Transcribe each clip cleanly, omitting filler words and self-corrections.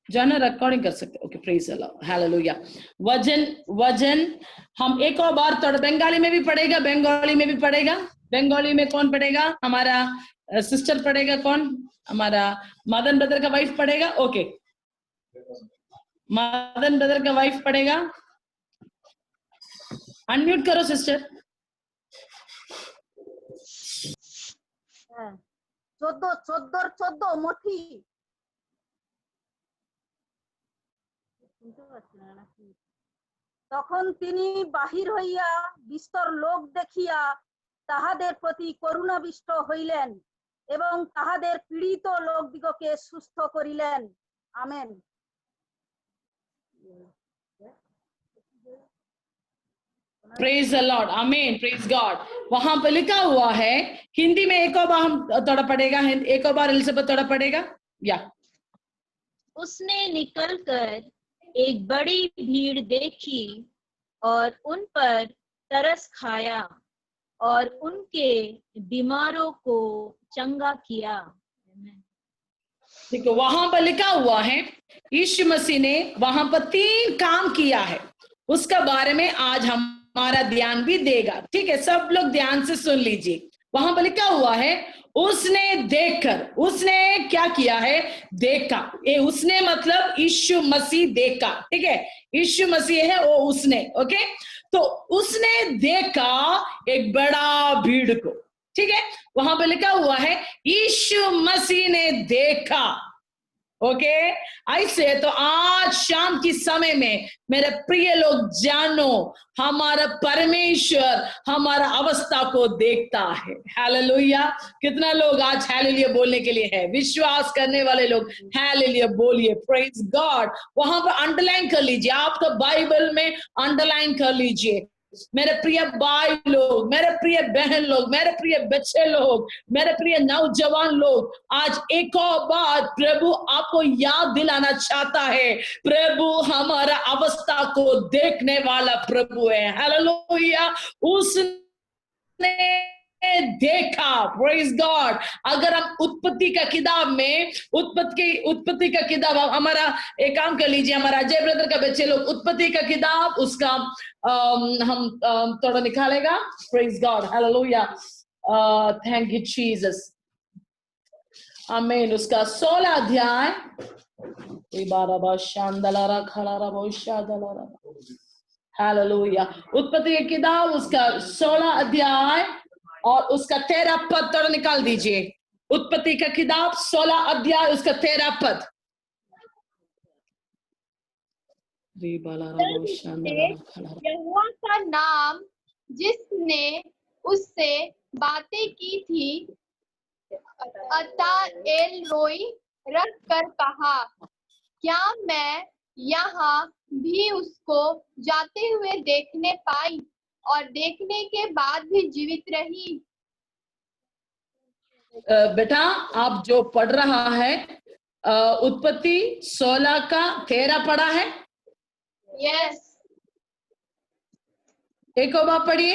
जो है ना रिकॉर्डिंग कर सकते। ओके, प्रेज अल्लाह, हालेलुया। वजन वजन हम एक और बार थोड़ा बंगाली में भी पढ़ेगा, बंगाली में भी पढ़ेगा। बंगाली में कौन पढ़ेगा? हमारा सिस्टर पढ़ेगा। कौन? हमारा मदन ब्रदर का वाइफ पढ़ेगा। ओके, मदन ब्रदर का वाइफ पढ़ेगा। अनम्यूट करो सिस्टर। 14 মুঠি। তখন তিনি বাহির হইয়া বিস্তর লোক দেখিয়া তাহাদের প্রতি করুণাবিষ্ট হইলেন এবং তাহাদের পীড়িত লোকদিগকে সুস্থ করিলেন। আমেন। प्रेज द लॉर्ड, आमीन, प्रेज गॉड। वहां पर लिखा हुआ है हिंदी में, एक और बार हम थोड़ा पढ़ेगा, एक और बार एलिजाबेथ थोड़ा पढ़ेगा। या उसने निकलकर एक बड़ी भीड़ देखी और उन पर तरस खाया और उनके बीमारों को चंगा किया। देखो वहां पर लिखा हुआ है यीशु मसीह ने वहां पर 3 काम किया है, उसका बारे में आज हमारा ध्यान भी देगा। ठीक है, सब लोग ध्यान से सुन लीजिए। वहां पर लिखा हुआ है उसने देखकर, उसने क्या किया है? देखा। ये उसने मतलब यीशु मसीह देखा। ठीक है, यीशु मसीह है वो उसने। ओके, तो उसने देखा एक बड़ा भीड़ को। ठीक है, वहां पे लिखा हुआ है यीशु मसीह ने देखा। ओके, ऐसे तो आज शाम की समय में मेरे प्रिय लोग जानो, हमारा परमेश्वर हमारा अवस्था को देखता है। हालेलुया। कितना लोग आज हालेलुया बोलने के लिए है? विश्वास करने वाले लोग हालेलुया बोलिए, प्रेज गॉड। वहां पर अंडरलाइन कर लीजिए, आपका बाइबल में अंडरलाइन कर लीजिए। मेरे प्रिय भाई लोग, मेरे प्रिय बहन लोग, मेरे प्रिय बच्चे लोग, मेरे प्रिय नौजवान लोग, आज एक और बार प्रभु आपको याद दिलाना चाहता है, प्रभु हमारा अवस्था को देखने वाला प्रभु है। हालेलुया। उसने देखा, प्रेज गॉड। अगर हम उत्पत्ति का किताब में, उत्पत्ति का किताब, हमारा एक काम कर लीजिए, हमारा अजय ब्रदर का बच्चे लोग उत्पत्ति का किताब उसका हम थोड़ा निकालेगा। Praise god, hallelujah, thank you Jesus, आमीन। उसका 16 अध्याय, हालेलुया। उत्पत्ति की किताब उसका 16 अध्याय और उसका 13 पद थोड़ा निकाल दीजिए। उत्पत्ति का किताब 16 अध्याय उसका 13 पद। यहोवा का नाम जिसने उससे बातें की थी अता एल रोई रख कर कहा, क्या मैं यहाँ भी उसको जाते हुए देखने पाई और देखने के बाद भी जीवित रही। बेटा आप जो पढ़ रहा है उत्पत्ति 16 का 13 पढ़ा है? यस। एक और बार पढ़िए,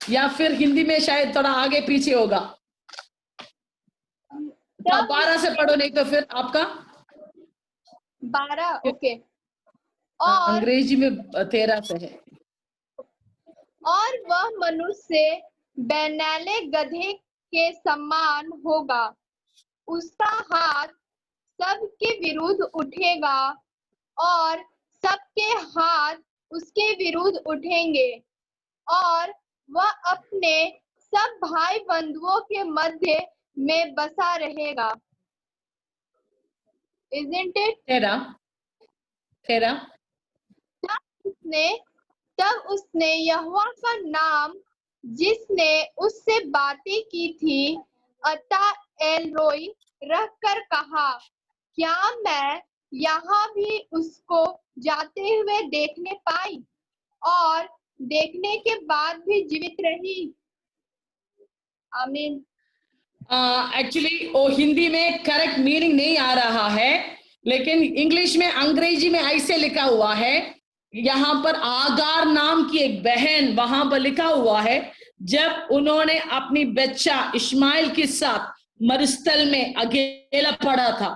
या फिर हिंदी में शायद थोड़ा आगे पीछे होगा। 12 से पढ़ो, नहीं तो फिर आपका 12। ओके। और अंग्रेजी में 13 से है। और वह मनुष्य बैनाले गधे के समान होगा, उसका हाथ सबके विरुद्ध उठेगा और सबके हाथ उसके विरुद्ध उठेंगे, और वह अपने सब भाई बंधुओं के मध्य में बसा रहेगा। Isn't it? 13 तब उसने यहोवा का नाम जिसने उससे बातें की थी अता एल रोई रख कर कहा, क्या मैं यहाँ भी उसको जाते हुए देखने पाई और देखने के बाद भी जीवित रही। आमीन। एक्चुअली वो हिंदी में करेक्ट मीनिंग नहीं आ रहा है, लेकिन इंग्लिश में, अंग्रेजी में ऐसे लिखा हुआ है। यहाँ पर आगार नाम की एक बहन, वहां पर लिखा हुआ है जब उन्होंने अपनी बच्चा इस्माइल के साथ मरुस्थल में अकेला पड़ा था।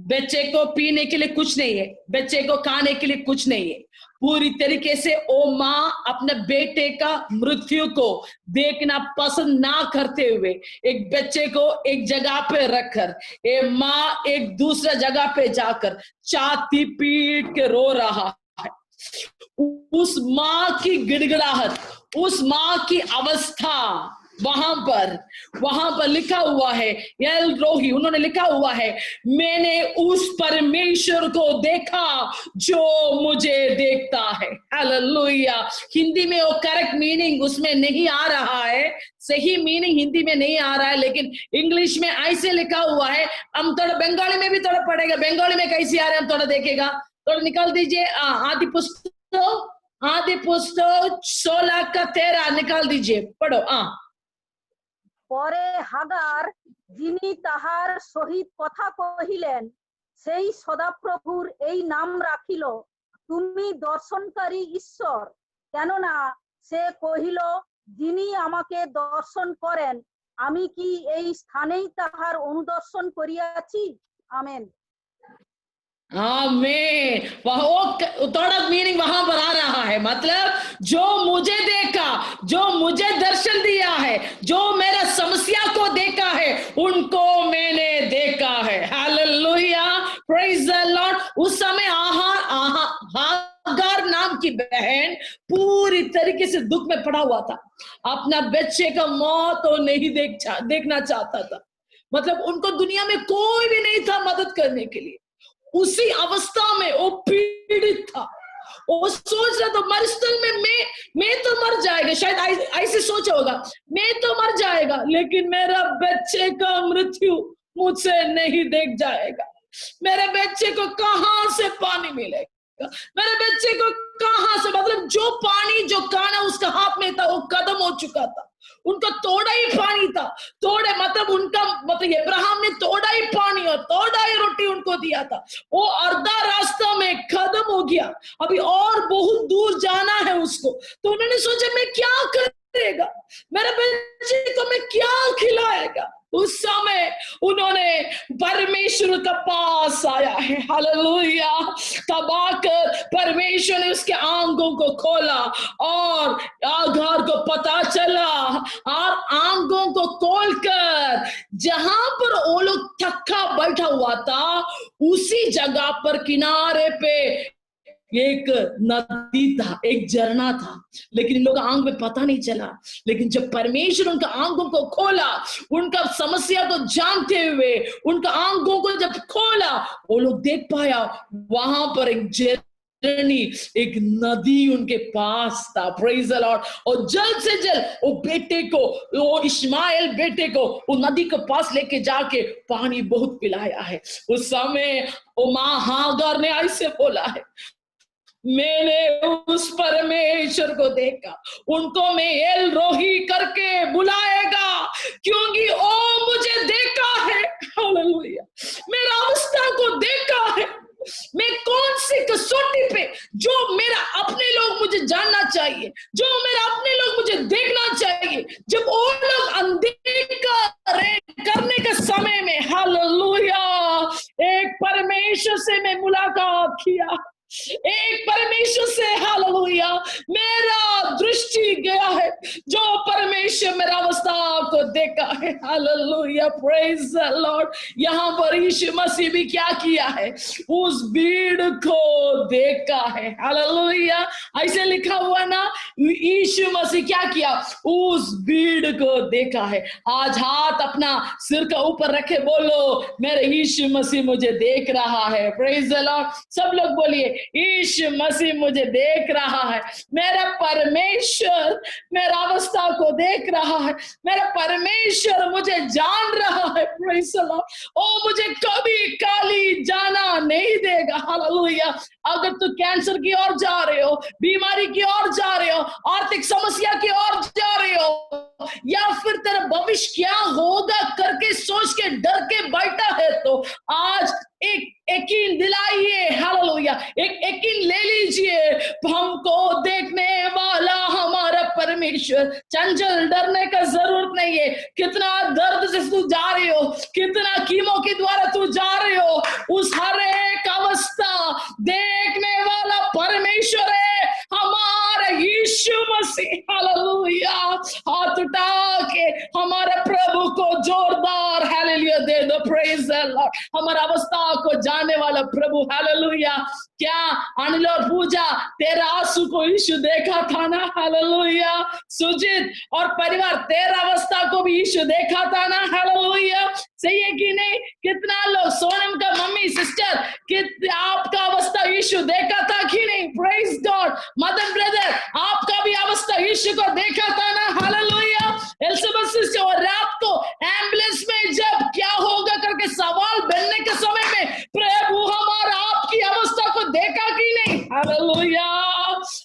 बच्चे को पीने के लिए कुछ नहीं है, बच्चे को खाने के लिए कुछ नहीं है। पूरी तरीके से वो माँ अपने बेटे का मृत्यु को देखना पसंद ना करते हुए एक बच्चे को एक जगह पे रखकर ये माँ एक दूसरा जगह पे जाकर छाती पीट के रो रहा है। उस माँ की गिड़गिड़ाहट, उस माँ की अवस्था वहां पर लिखा हुआ है। एल रोही उन्होंने लिखा हुआ है, मैंने उस परमेश्वर को देखा जो मुझे देखता है। हालेलुया। हिंदी में वो करेक्ट मीनिंग उसमें नहीं आ रहा है, सही मीनिंग हिंदी में नहीं आ रहा है, लेकिन इंग्लिश में ऐसे लिखा हुआ है। हम थोड़ा बंगाली में भी थोड़ा पढ़ेगा, बंगाली में कैसे आ रहा है हम थोड़ा देखेगा। थोड़ा निकाल दीजिए आदि पुस्तक 16:13 निकाल दीजिए, पढ़ो। পরে হাগার যিনি তাহার সহিত কথা কহিলেন সেই সদাপ্রভুর এই নাম রাখিল, তুমি দর্শনকারী ঈশ্বর। কেননা সে কহিল, যিনি আমাকে দর্শন করেন আমি কি এই স্থানেই তাহার অনুদর্শন করিয়াছি। আমেন। आमीन। थोड़ा मीनिंग वहां पर आ रहा है, मतलब जो मुझे देखा, जो मुझे दर्शन दिया है, जो मेरा समस्या को देखा है, उनको मैंने देखा है। Hallelujah, praise the Lord. उस समय हागार नाम की बहन पूरी तरीके से दुख में पड़ा हुआ था। अपना बच्चे का मौत तो नहीं देखना चाहता था, मतलब उनको दुनिया में कोई भी नहीं था मदद करने के लिए। उसी अवस्था में वो पीड़ित था। वो सोच रहा था मरुस्थल में मैं तो मर जाएगा, शायद ऐसे सोचा होगा, मैं तो मर जाएगा लेकिन मेरा बच्चे का मृत्यु मुझसे नहीं देख जाएगा। मेरे बच्चे को कहां से पानी मिलेगा, मेरे बच्चे को कहां से, मतलब जो पानी जो काना उसका हाथ में था वो खत्म हो चुका था। उनका थोड़ा ही पानी था, थोड़े मतलब इब्राहिम ने थोड़ा ही पानी और थोड़ा ही रोटी उनको दिया था। वो आधा रास्ता में खत्म हो गया, अभी और बहुत दूर जाना है उसको। तो उन्होंने सोचा मैं क्या करेगा, मेरे बच्चे को मैं क्या खिलाएगा। उस समय उन्होंने परमेश्वर के पास आया है। हालेलुया। तब आकर परमेश्वर ने उसके आंखों को खोला और हागार को पता चला, और आंखों को खोलकर जहां पर वो लोग थक्का बैठा हुआ था उसी जगह पर किनारे पे एक नदी था, एक झरना था, लेकिन इन लोग आंख में पता नहीं चला। लेकिन जब परमेश्वर उनका आंखों को खोला, उनका समस्या को जानते हुए उनका आंखों को जब खोला, वो लोग देख पाया वहां पर एक झरनी, एक नदी उनके पास था। Praise the Lord. और जल्द से जल्द वो बेटे को, वो इश्माएल बेटे को वो नदी के पास लेके जाके पानी बहुत पिलाया है। उस समय वो माँ हागार ने ऐसे बोला है, मैंने उस परमेश्वर को देखा, उनको मैं एल रोही करके बुलाएगा क्योंकि ओ मुझे देखा है। हालेलुया। मेरा अवस्था को देखा है, मैं कौन सी कसौटी पे, जो मेरा अपने लोग मुझे जानना चाहिए, जो मेरा अपने लोग मुझे देखना चाहिए, जब वो लोग अनदेखा करने के समय में, हालेलुया, एक परमेश्वर से मैं मुलाकात किया, एक परमेश्वर से, हालेलुया, मेरा दृष्टि गया है, जो परमेश्वर मेरा अवस्था को देखा है। Hallelujah, praise the Lord. यहाँ पर यीशु मसीह भी क्या किया है, उस भीड़ को देखा है। हालेलुया। ऐसे लिखा हुआ ना, यीशु मसीह क्या किया, उस भीड़ को देखा है। आज हाथ अपना सिर के ऊपर रखे बोलो, मेरे यीशु मसीह मुझे देख रहा है। Praise the Lord. सब लोग बोलिए, यीशु मसीह मुझे देख रहा है, मेरा परमेश्वर मेरा अवस्था को देख रहा है, मेरा परमेश्वर मुझे जान रहा है। Praise the lord. ओ मुझे कभी खाली जाना नहीं देगा। हालेलुया। अगर तू कैंसर की ओर जा रहे हो, बीमारी की ओर जा रहे हो, आर्थिक समस्या की ओर जा रहे हो, या फिर तेरा भविष्य क्या होगा करके सोच के डर के बैठा है, तो आज एक यकीन दिलाइए। हालेलुया। एक यकीन ले लीजिए, हमको देखने वाला हमारा परमेश्वर परमेश्वर। चंचल डरने का जरूरत नहीं है। कितना दर्द से तू जा रही हो, कितना कीमो के द्वारा तू जा रही हो, उस हर एक अवस्था देखने वाला परमेश्वर है हमारा यीशु मसीह। हालेलुया। हाथ उठा के हमारे प्रभु को जोरदार हालेलुया दे दो। Praise the Lord. हमारा अवस्था को जानने वाला प्रभु। हालेलुया। क्या अनिल और पूजा तेरा आंसू को यीशु देखा था ना? हालेलुया। सुजीत और परिवार तेरा अवस्था को भी यीशु देखा था ना? हालेलुया। सही है कि नहीं? कितना लोग, सोनम का मम्मी सिस्टर, आपका अवस्था यीशु देखा था कि नहीं? Praise God. मदर ब्रदर आपका भी अवस्था यीशु को देखा था ना? हालेलुया। एलिजाबेथ सिस्टर, और रात को एम्बुलेंस में जब क्या होगा करके सवाल बनने के समय में प्रभु हमारा आपकी अवस्था को देखा कि नहीं? हालेलुया।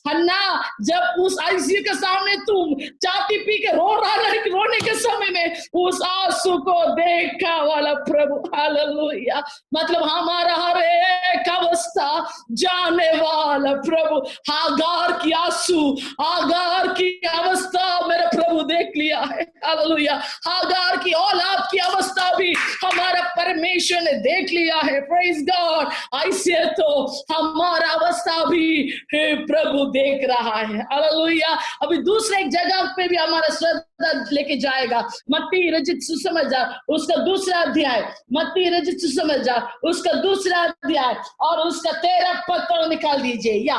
हन्ना जब उस आईसीयू के सामने तुम चाटी पी के रो रहा है, रोने के समय में उस आंसू को देखा वाला प्रभु। हालेलुया। मतलब हमारा हर एक अवस्था जाने वाला प्रभु। हागार की आंसू, हागार की अवस्था मेरा प्रभु देख लिया है। हालेलुया। हागार की औलाद की अवस्था भी हमारा परमेश्वर ने देख लिया है। Praise God. ऐसे तो हमारा अवस्था भी प्रभु देख रहा है। हालेलुया। अभी दूसरे एक जगह पे भी हमारा श्रद्धा लेके जाएगा। मत्ती रचित सुसमाचार उसका दूसरा अध्याय, मत्ती रचित सुसमाचार उसका दूसरा अध्याय और उसका 13 पद पर निकाल दीजिए। या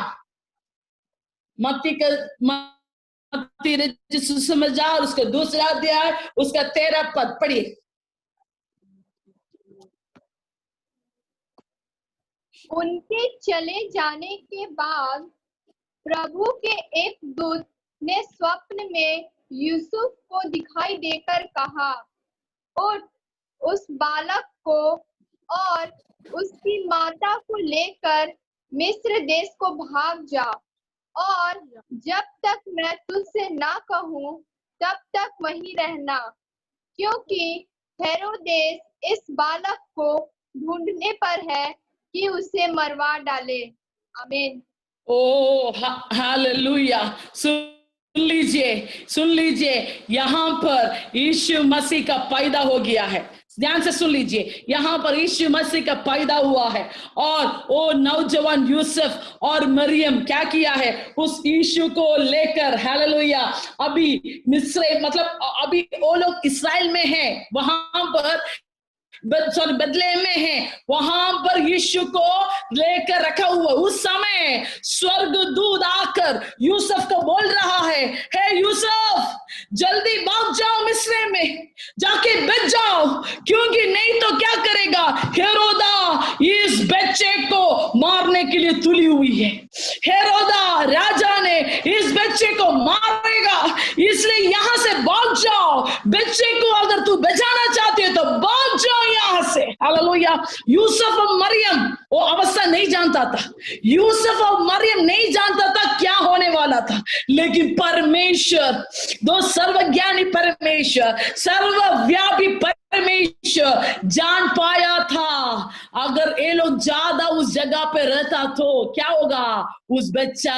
मत्ती रचित सुसमाचार उसका दूसरा अध्याय उसका 13 पद पढ़िए। उनके चले जाने के बाद प्रभु के एक दूत ने स्वप्न में यूसुफ को दिखाई देकर कहा, उठ, उस बालक को और उसकी माता को लेकर मिस्र देश को भाग जा, और जब तक मैं तुझसे ना कहूँ तब तक वहीं रहना, क्योंकि हेरोदेस इस बालक को ढूंढने पर है कि उसे मरवा डाले। आमीन। ओ हालेलुया। सुन लीजिए, यहाँ पर यीशु मसीह का पैदा हो गया है। ध्यान से सुन लीजिए, यहाँ पर यीशु मसीह का पैदा हुआ है और वो नौजवान यूसुफ और मरियम क्या किया है, उस यीशु को लेकर हालेलुया अभी मिस्र, मतलब अभी वो लोग इस्राएल में हैं, वहां पर बदलेहम में है, वहां पर यीशु को लेकर रखा हुआ। उस समय स्वर्गदूत आकर यूसुफ को बोल रहा है, हे यूसुफ जल्दी भाग जाओ, मिस्र में जाके बच जाओ, क्योंकि नहीं तो क्या करेगा, हेरोदा इस बच्चे को मारने के लिए तुली हुई है। हेरोदा राजा ने इस बच्चे को मारेगा, इसलिए यहां से भाग जाओ। बच्चे को अगर तू बचाना चाहती है तो भाग जाओ यहां से। हालेलुया। यूसुफ और मरियम वो अवस्था नहीं जानता था, यूसुफ और मरियम नहीं जानता था क्या होने वाला था, लेकिन परमेश्वर, दो सर्वज्ञानी परमेश्वर, सर्वव्यापी परमेश्वर जान पाया था अगर ये लोग ज्यादा उस जगह पे रहता तो क्या होगा, उस बच्चा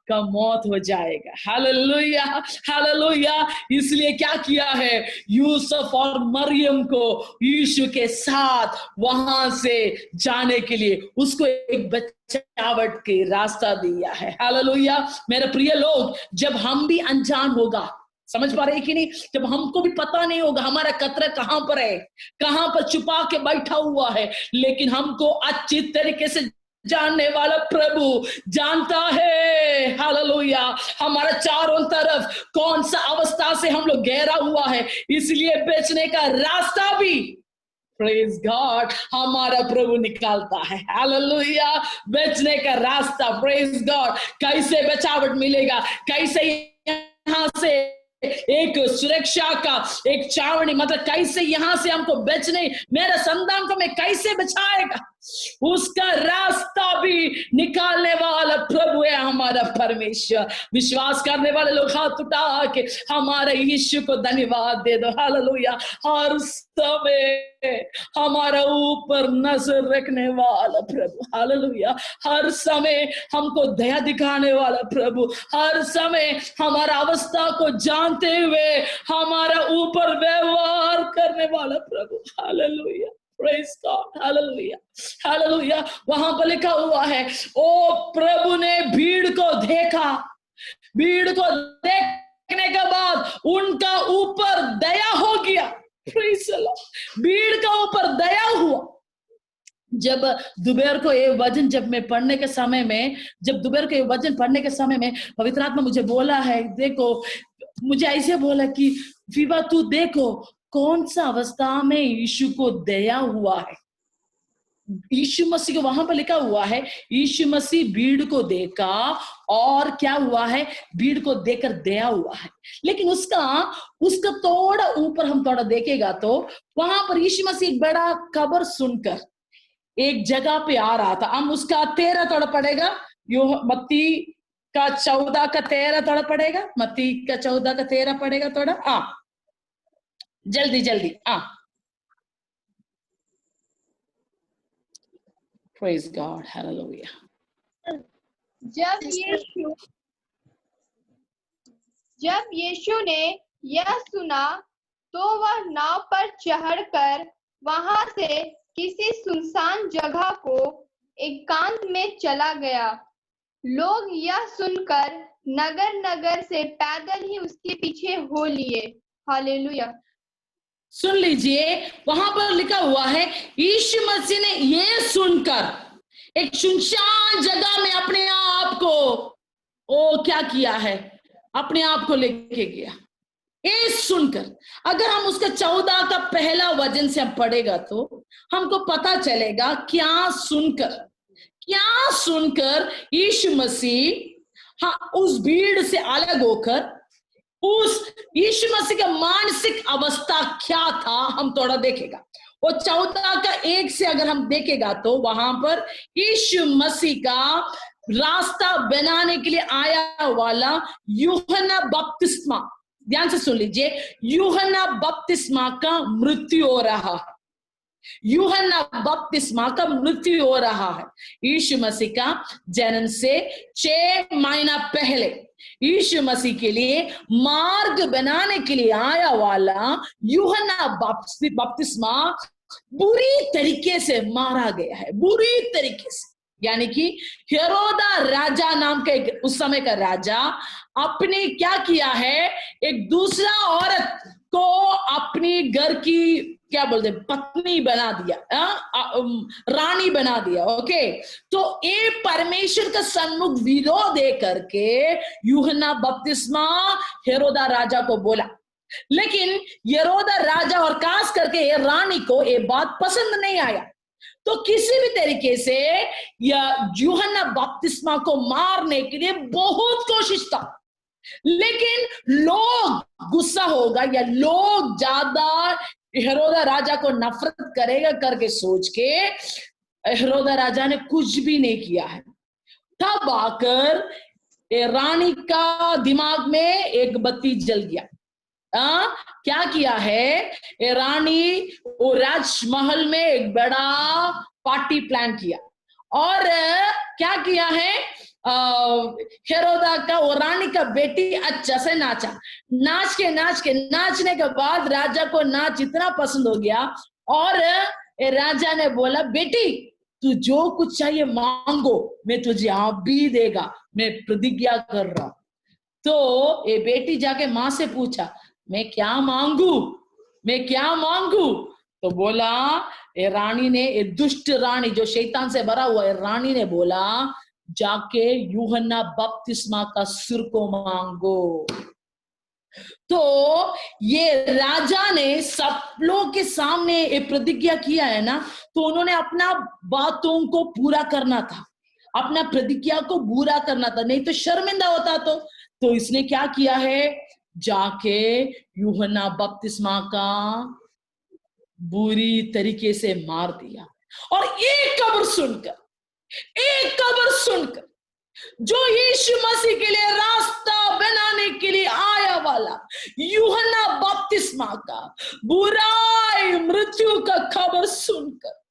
का मौत हो जाएगा। Hallelujah, hallelujah. इसलिए क्या किया है, यूसुफ और मरियम को यीशु के साथ वहां से जाने के लिए उसको एक बचावट के रास्ता दिया है। हालेलुया। मेरे प्रिय लोग, जब हम भी अनजान होगा, समझ पा रहे कि नहीं, जब हमको भी पता नहीं होगा हमारा कतरा कहां पर है, कहां पर छुपा के बैठा हुआ है, लेकिन हमको अच्छी तरीके से जानने वाला प्रभु जानता है। हालेलुया। हमारा चारों तरफ कौन सा अवस्था से हम लोग गहरा हुआ है, इसलिए बेचने का रास्ता भी प्रेज गॉड हमारा प्रभु निकालता है। हालेलुया। बेचने का रास्ता, प्रेज गॉड, कैसे बचावट मिलेगा, कैसे यहां से एक सुरक्षा का एक छावनी, मतलब कैसे यहां से हमको बचने, मेरे संतान को मैं कैसे बचाएगा, उसका रास्ता भी निकालने वाला प्रभु है हमारा परमेश्वर। विश्वास करने वाले लोग हाथ उठा के हमारे यीशु को धन्यवाद दे दो। हालेलुया। हर समय हमारा ऊपर नजर रखने वाला प्रभु, हालेलुया। हर समय हमको दया दिखाने वाला प्रभु, हर समय हमारा अवस्था को जानते हुए हमारा ऊपर व्यवहार करने वाला प्रभु, hallelujah. Praise God, hallelujah, hallelujah. वहां पर लिखा हुआ है, ओ प्रभु ने भीड़ को देखा, भीड़ को देखने के बाद उनका ऊपर दया हो गया। Praise the Lord, भीड़ का ऊपर दया हुआ। जब दोपहर को ये वचन जब मैं पढ़ने के समय में, जब दोपहर को ये वचन पढ़ने के समय में पवित्र आत्मा मुझे बोला है, देखो, मुझे ऐसे बोला कि विवा तू देखो कौन सा अवस्था में यीशु को दया हुआ है। यीशु मसीह को वहां पर लिखा हुआ है, यीशु मसीह भीड़ को देखा और क्या हुआ है, भीड़ को देखकर दया हुआ है। लेकिन उसका थोड़ा ऊपर हम थोड़ा देखेगा तो वहां पर यीशु मसीह एक बड़ा खबर सुनकर एक जगह पे आ रहा था। हम उसका 13 थोड़ा पड़ेगा, मत्ती का 14 का 13 थोड़ा पड़ेगा, मत्ती का 14 का 13 पड़ेगा थोड़ा। जल्दी जल्दी। Praise God, hallelujah. जब यीशु ने यह सुना तो वह नाव पर चढ़कर वहां से किसी सुनसान जगह को एकांत में चला गया। लोग यह सुनकर नगर नगर से पैदल ही उसके पीछे हो लिए। हालेलुया। सुन लीजिए, वहां पर लिखा हुआ है, यीशु मसीह ने ये सुनकर एक सुनसान जगह में अपने आप को क्या किया है, अपने आप को लेके गया। ये सुनकर अगर हम उसका 14 का पहला वचन से हम पढ़ेगा तो हमको पता चलेगा क्या सुनकर यीशु मसीह उस भीड़ से अलग होकर उस यीशु मसीह का मानसिक अवस्था क्या था हम थोड़ा देखेगा। वो 14 का 1 से अगर हम देखेगा तो वहां पर यीशु मसीह का रास्ता बनाने के लिए आया वाला यूहन्ना बपतिस्मा, ध्यान से सुन लीजिए, यूहन्ना बपतिस्मा का मृत्यु हो रहा है। यूहन्ना बपतिस्मा का मृत्यु हो रहा है। यीशु मसीह का जन्म से 6 महीना पहले यीशु मसीह के लिए मार्ग बनाने के लिए आया वाला यूहन्ना बपतिस्मा बुरी तरीके से मारा गया है, बुरी तरीके से। यानी कि हेरोदा राजा नाम का एक उस समय का राजा अपने क्या किया है, एक दूसरा औरत को अपनी घर की क्या बोलते पत्नी बना दिया, रानी बना दिया। ओके, तो ये परमेश्वर का सन्मुख विरोध दे करके यूहन्ना बपतिस्मा हेरोदा राजा को बोला। लेकिन हेरोदा राजा और खास करके ये रानी को ये बात पसंद नहीं आया, तो किसी भी तरीके से यूहन्ना बपतिस्मा को मारने के लिए बहुत कोशिश था। लेकिन लोग गुस्सा होगा या लोग ज्यादा हेरोदा राजा को नफरत करेगा करके सोच के हेरोदा राजा ने कुछ भी नहीं किया है। तब आकर रानी का दिमाग में एक बत्ती जल गया। क्या किया है रानी, वो राजमहल में एक बड़ा पार्टी प्लान किया और क्या किया है, हेरोदा का वो रानी का बेटी अच्छा से नाचने के बाद राजा को नाच इतना पसंद हो गया और राजा ने बोला, बेटी तू जो कुछ चाहिए मांगो, मैं तुझे आप भी देगा, मैं प्रतिज्ञा कर रहा हूं। तो ये बेटी जाके माँ से पूछा, मैं क्या मांगू? तो बोला, ये रानी ने, ये दुष्ट रानी जो शैतान से भरा हुआ है, रानी ने बोला, जाके यूहन्ना बपतिस्मा का सिर को मांगो। तो ये राजा ने सब लोग के सामने ये प्रतिज्ञा किया है ना, तो उन्होंने अपना बातों को पूरा करना था, अपना प्रतिज्ञा को पूरा करना था, नहीं तो शर्मिंदा होता। तो इसने क्या किया है, जाके यूहन्ना बपतिस्मा का बुरी तरीके से मार दिया। और एक खबर सुनकर जो यीशु मसीह के लिए रास्ता बनाने के लिए आया वाला यूहन्ना बपतिस्मा का बुराई मृत्यु का खबर सुनकर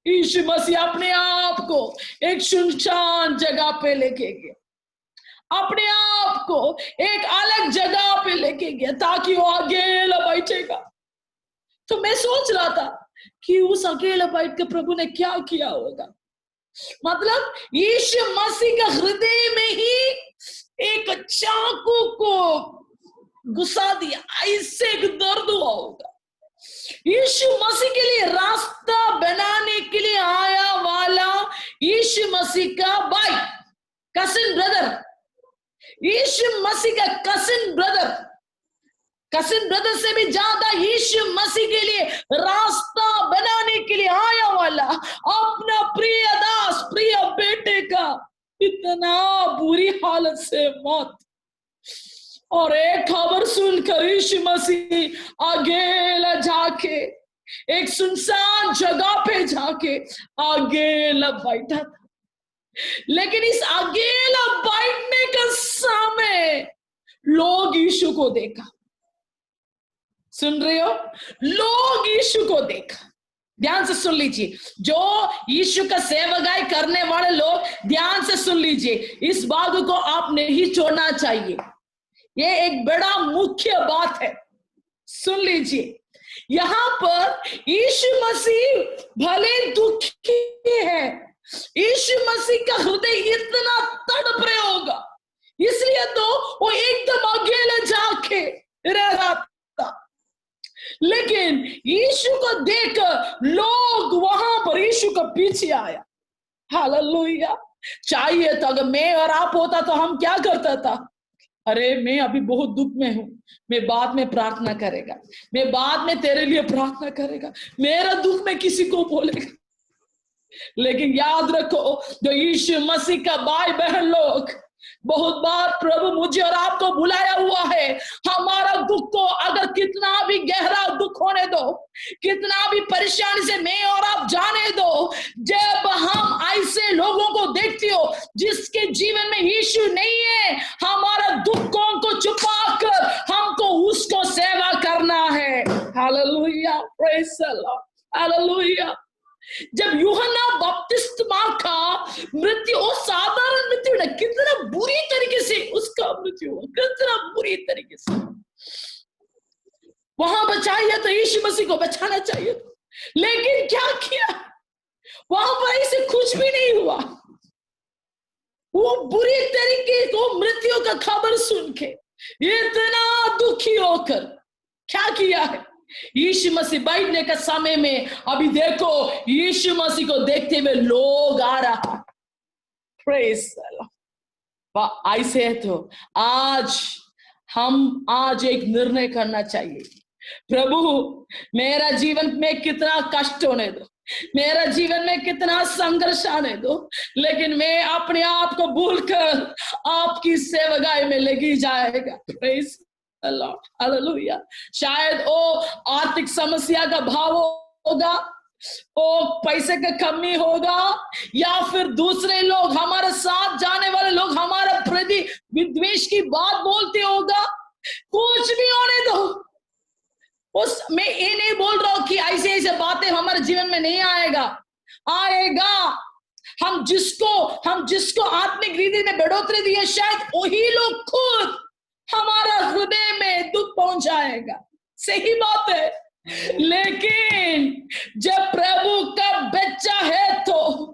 यीशु मसीह अपने आप को एक सुनसान जगह पे लेके गया, अपने आप को एक अलग जगह पे लेके गया ताकि वो अकेला बैठेगा। तो मैं सोच रहा था कि उस अकेला बैठ के प्रभु ने क्या किया होगा। मतलब यीशु मसीह का हृदय में ही एक चाकू को घुसा दिया, ऐसे एक दर्द हुआ होगा। यीशु मसीह के लिए रास्ता बनाने के लिए आया वाला यीशु मसीह का भाई, कजिन ब्रदर, यीशु मसीह का कजिन ब्रदर से भी ज्यादा यीशु मसीह के लिए रास्ता बनाने के लिए आया वाला अपना प्रिय दास, प्रिय बेटे का इतना बुरी हालत से मौत, और एक खबर सुनकर यीशु मसीह अकेला जाके एक सुनसान जगह पे जाके अकेला बैठा था। लेकिन इस अकेला बैठने का समय लोग यीशु को देखा। सुन रहे हो? लोग यीशु को देखा। ध्यान से सुन लीजिए, जो यीशु का सेवकाई करने वाले लोग ध्यान से सुन लीजिए, इस बात को आप नहीं छोड़ना चाहिए। ये एक बड़ा मुख्य बात है, सुन लीजिए। यहां पर यीशु मसीह भले दुखी है, यीशु मसीह का हृदय इतना तड़प रहा होगा, इसलिए तो वो एकदम अकेला जाके रह रहा था। लेकिन यीशु को देखकर लोग वहां पर यीशु के पीछे आया। हालेलुया। चाहिए तो अगर मैं और आप होता तो हम क्या करता था? अरे मैं अभी बहुत दुख में हूं, मैं बाद में प्रार्थना करेगा, मैं बाद में तेरे लिए प्रार्थना करेगा, मेरा दुख में किसी को बोलेगा। लेकिन याद रखो, जो यीशु मसीह का भाई बहन लोग, बहुत बार प्रभु मुझे और आपको बुलाया हुआ है। हमारा दुख को अगर कितना भी गहरा दुख होने दो, कितना भी परेशानी से मैं और आप जाने दो, जब हम ऐसे लोगों को देखते हो जिसके जीवन में यीशु नहीं है, हमारा दुखों को छुपाकर हमको उसको सेवा करना है। Hallelujah, praise the lord, hallelujah. जब यूहन्ना बपतिस्मा का मृत्यु, वो साधारण मृत्यु न, कितना बुरी तरीके से उसका मृत्यु हुआ, कितना बुरी तरीके से। वहां बचाइए तो यीशु मसीह को बचाना चाहिए, लेकिन क्या किया? वहां पर ऐसे कुछ भी नहीं हुआ। वो बुरी तरीके को मृत्यु का खबर सुन के इतना दुखी होकर क्या किया है? यीशु मसीह बैठने का समय में, अभी देखो यीशु मसीह को देखते हुए लोग आ रहा। Praise the Lord. ऐसे तो आज एक निर्णय करना चाहिए, प्रभु मेरा जीवन में कितना कष्ट होने दो, मेरा जीवन में कितना संघर्ष आने दो, लेकिन मैं अपने आप को भूलकर आपकी सेवकाई में लगी जाएगा। Praise the lord, hallelujah. शायद वो आर्थिक समस्या का भाव होगा, वो पैसे का कमी होगा, या फिर दूसरे लोग, हमारे साथ जाने वाले लोग हमारे प्रति विद्वेष की बात बोलते होगा। कुछ भी होने दो, मैं ये नहीं बोल रहा हूं कि ऐसे ऐसे बातें हमारे जीवन में नहीं आएगा। हम जिसको आत्मिक रीति में बढ़ोतरी दी है, शायद वही लोग खुद हमारा हृदय में दुख पहुंचाएगा। सही बात है। लेकिन जब प्रभु का बच्चा है तो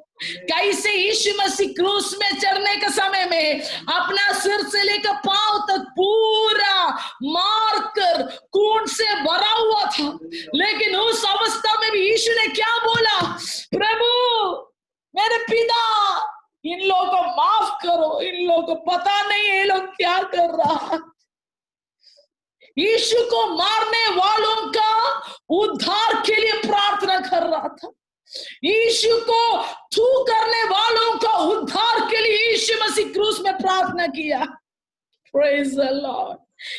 कैसे यीशु मसीह क्रूस में चढ़ने के समय में अपना सिर से लेकर पांव तक पूरा मार कर खून से भरा हुआ था, लेकिन उस अवस्था में भी यीशु ने क्या बोला? प्रभु मेरे पिता, इन लोगों को माफ करो, इन लोगों को पता नहीं है ये लोग क्या कर रहा। यीशु को मारने वालों का उद्धार के लिए प्रार्थना कर रहा था। यीशु को थू करने वालों का उद्धार के लिए यीशु मसीह क्रूस में प्रार्थना किया। Praise the Lord.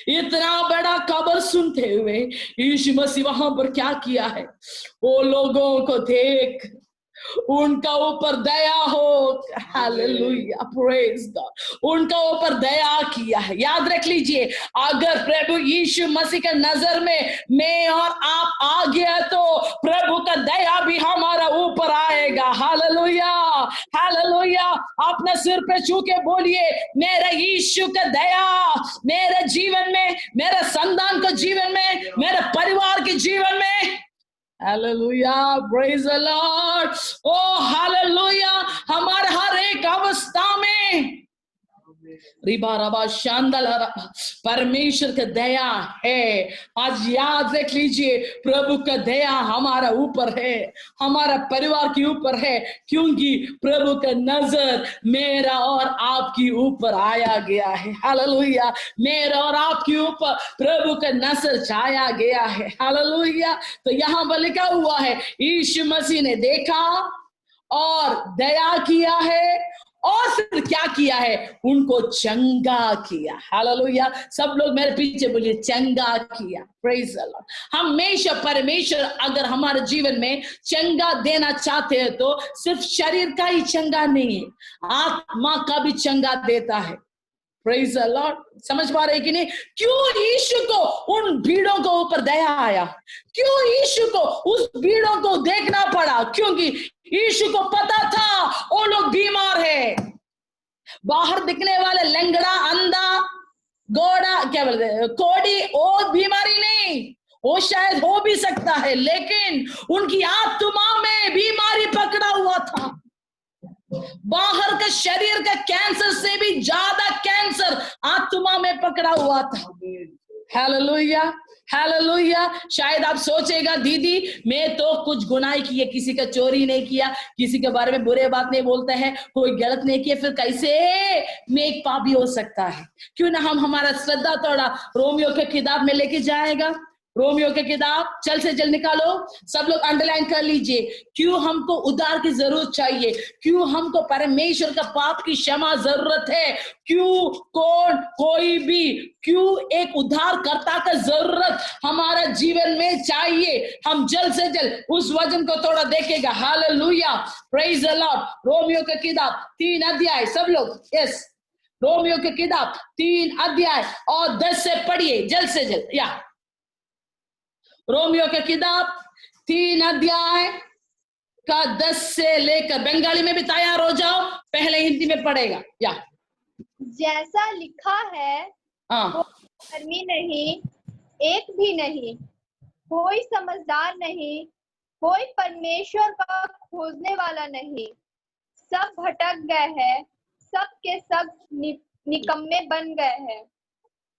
इतना बड़ा खबर सुनते हुए यीशु मसीह वहां पर क्या किया है, वो लोगों को देख उनका ऊपर दया हो, हालेलुया, प्रेज गॉड, उनका ऊपर दया किया है। याद रख लीजिए, अगर प्रभु यीशु मसीह के नजर में मैं और आप आ गया तो प्रभु का दया भी हमारा ऊपर आएगा। Hallelujah, hallelujah. अपने सिर पे छू के बोलिए, मेरा यीशु का दया मेरे जीवन में, मेरे संतान के जीवन में, मेरे परिवार के जीवन में, Hallelujah, praise the Lord. Oh, hallelujah. हमारे हर एक अवस्था में परमेश्वर का दया है। आज याद रख लीजिए, प्रभु का दया हमारा ऊपर है, हमारा परिवार के ऊपर है, क्योंकि प्रभु का नजर मेरा और आपके ऊपर आया गया है। हालेलुया, मेरा और आपके ऊपर प्रभु का नजर छाया गया है। हालेलुया। तो यहाँ पर लिखा हुआ है, यीशु मसीह ने देखा और दया किया है, और फिर क्या किया है, उनको चंगा किया। हालेलुया। सब लोग मेरे पीछे बोलिए, चंगा किया। Praise the Lord. हमेशा परमेश्वर अगर हमारे जीवन में चंगा देना चाहते हैं तो सिर्फ शरीर का ही चंगा नहीं है, आत्मा का भी चंगा देता है। Praise the Lord. समझ पा रहे कि नहीं? क्यों यीशु को उन भीड़ों को ऊपर दया आया, क्यों यीशु को उस भीड़ों को देखना पड़ा? क्योंकि यीशु को पता था वो लोग बीमार है। बाहर दिखने वाले लंगड़ा, अंधा, गोड़ा, क्या बोलते हैं, कोड़ी, वो बीमारी नहीं, वो शायद हो भी सकता है, लेकिन उनकी आत्मा में बीमारी पकड़ा हुआ था। बाहर का शरीर का कैंसर से भी ज्यादा कैंसर आत्मा में पकड़ा हुआ था। Hallelujah, hallelujah. शायद आप सोचेगा, दीदी मैं तो कुछ गुनाह किए, किसी का चोरी नहीं किया, किसी के बारे में बुरे बात नहीं बोलता है, कोई गलत नहीं किया, फिर कैसे मैं एक पापी हो सकता है? क्यों ना हम हमारा श्रद्धा थोड़ा रोमियो के किताब में लेके जाएगा। रोमियो के किताब जल्द से जल्द निकालो, सब लोग अंडरलाइन कर लीजिए। क्यों हमको उद्धार की जरूरत चाहिए, क्यों हमको परमेश्वर का पाप की क्षमा जरूरत है, क्यों कोई भी, क्यों एक उद्धारकर्ता का जरूरत हमारा जीवन में चाहिए। हम जल्द से जल्द उस वचन को थोड़ा देखेगा। Hallelujah, praise the Lord. Romeo के किताब 3 अध्याय, सब लोग, यस, रोमियो के किताब 3 अध्याय और 10 से पढ़िए जल्द से जल्द। या रोमियो के किताब 3 अध्याय का 10 से लेकर, बंगाली में भी तैयार हो जाओ, पहले हिंदी में पढ़ेगा। या जैसा लिखा है, कोई धर्मी नहीं, एक भी नहीं, कोई समझदार नहीं, कोई परमेश्वर का खोजने वाला नहीं, सब भटक गए हैं, सब के सब निकम्मे बन गए हैं,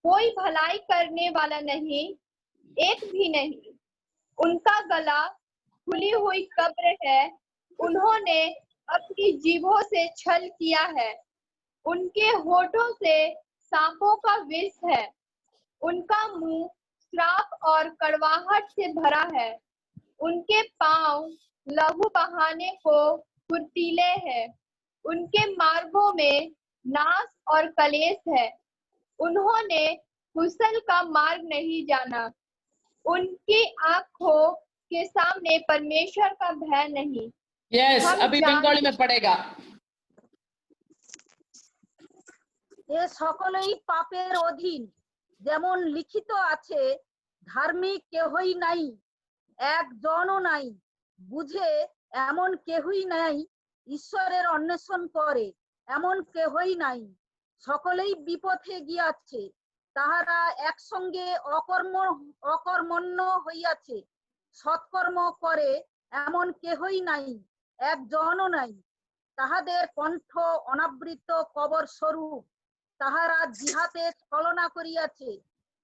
कोई भलाई करने वाला नहीं, एक भी नहीं। उनका गला खुली हुई कब्र है, उन्होंने अपनी जीभों से छल किया है, उनके होठों से सांपों का विष है, उनका मुंह श्राप और कड़वाहट से भरा है, उनके पांव लहू बहाने को फुर्तीले हैं, उनके मार्गों में नाश और कलेश है, उन्होंने कुशल का मार्ग नहीं जाना, उनकी आंखों के सामने परमेश्वर का भय नहीं। यस, अभी बंगाली में पढ़ेगा। এ সকলেই পাপের অধীন, যেমন লিখিত আছে, ধার্মিক কেহই নাই, একজনও নাই, বুঝে এমন কেহই নাই, ঈশ্বরের অন্বেষণ করে এমন কেহই নাই, সকলেই বিপথে গিয়াছে, তাহারা একসঙ্গে অকর্মণ্য হইয়াছে, সৎকর্ম করে এমন কেহই নাই, একজনও নাই, তাহাদের কণ্ঠ অনাবৃত কবর স্বরূপ, তাহারা জিহাতে ছলনা করিয়াছে,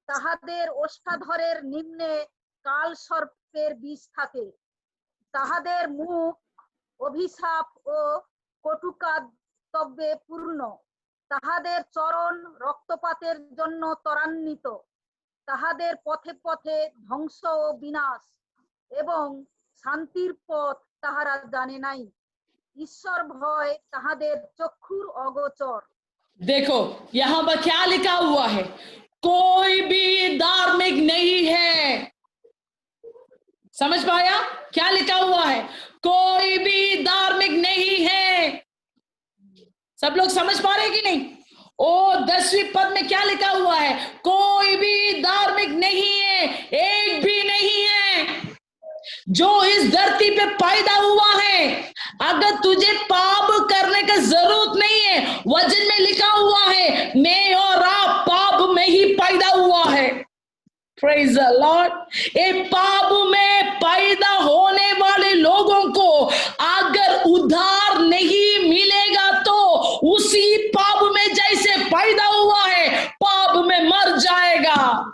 তাহাদের ওষ্ঠাধরের নিম্নে কাল সর্পের বিষ থাকে, তাহাদের মুখ অভিশাপ ও কটুকাতব্যে পূর্ণ, তাহাদের চরণ রক্তপাতের জন্য ত্বরান্বিত, তাহাদের পথে পথে ধ্বংস ও বিনাশ, এবং শান্তির পথ তাহারা জানে নাই, ঈশ্বর ভয় তাহাদের চক্ষুর অগোচর, देखो यहां पर क्या लिखा हुआ है, कोई भी धार्मिक नहीं है। समझ पाया क्या लिखा हुआ है, कोई भी धार्मिक नहीं है। सब लोग समझ पा रहे कि नहीं? ओ 10वीं पद में क्या लिखा हुआ है, कोई भी धार्मिक नहीं है, एक भी नहीं है जो इस धरती पे पैदा हुआ है। अगर तुझे पाप करने का जरूरत नहीं है, वचन में लिखा हुआ है मैं और आप पाप में ही पैदा हुआ है। Praise the Lord। ये पाप में पैदा होने वाले लोगों को अगर उद्धार नहीं मिलेगा तो उसी पाप में जैसे पैदा हुआ है पाप में मर जाएगा।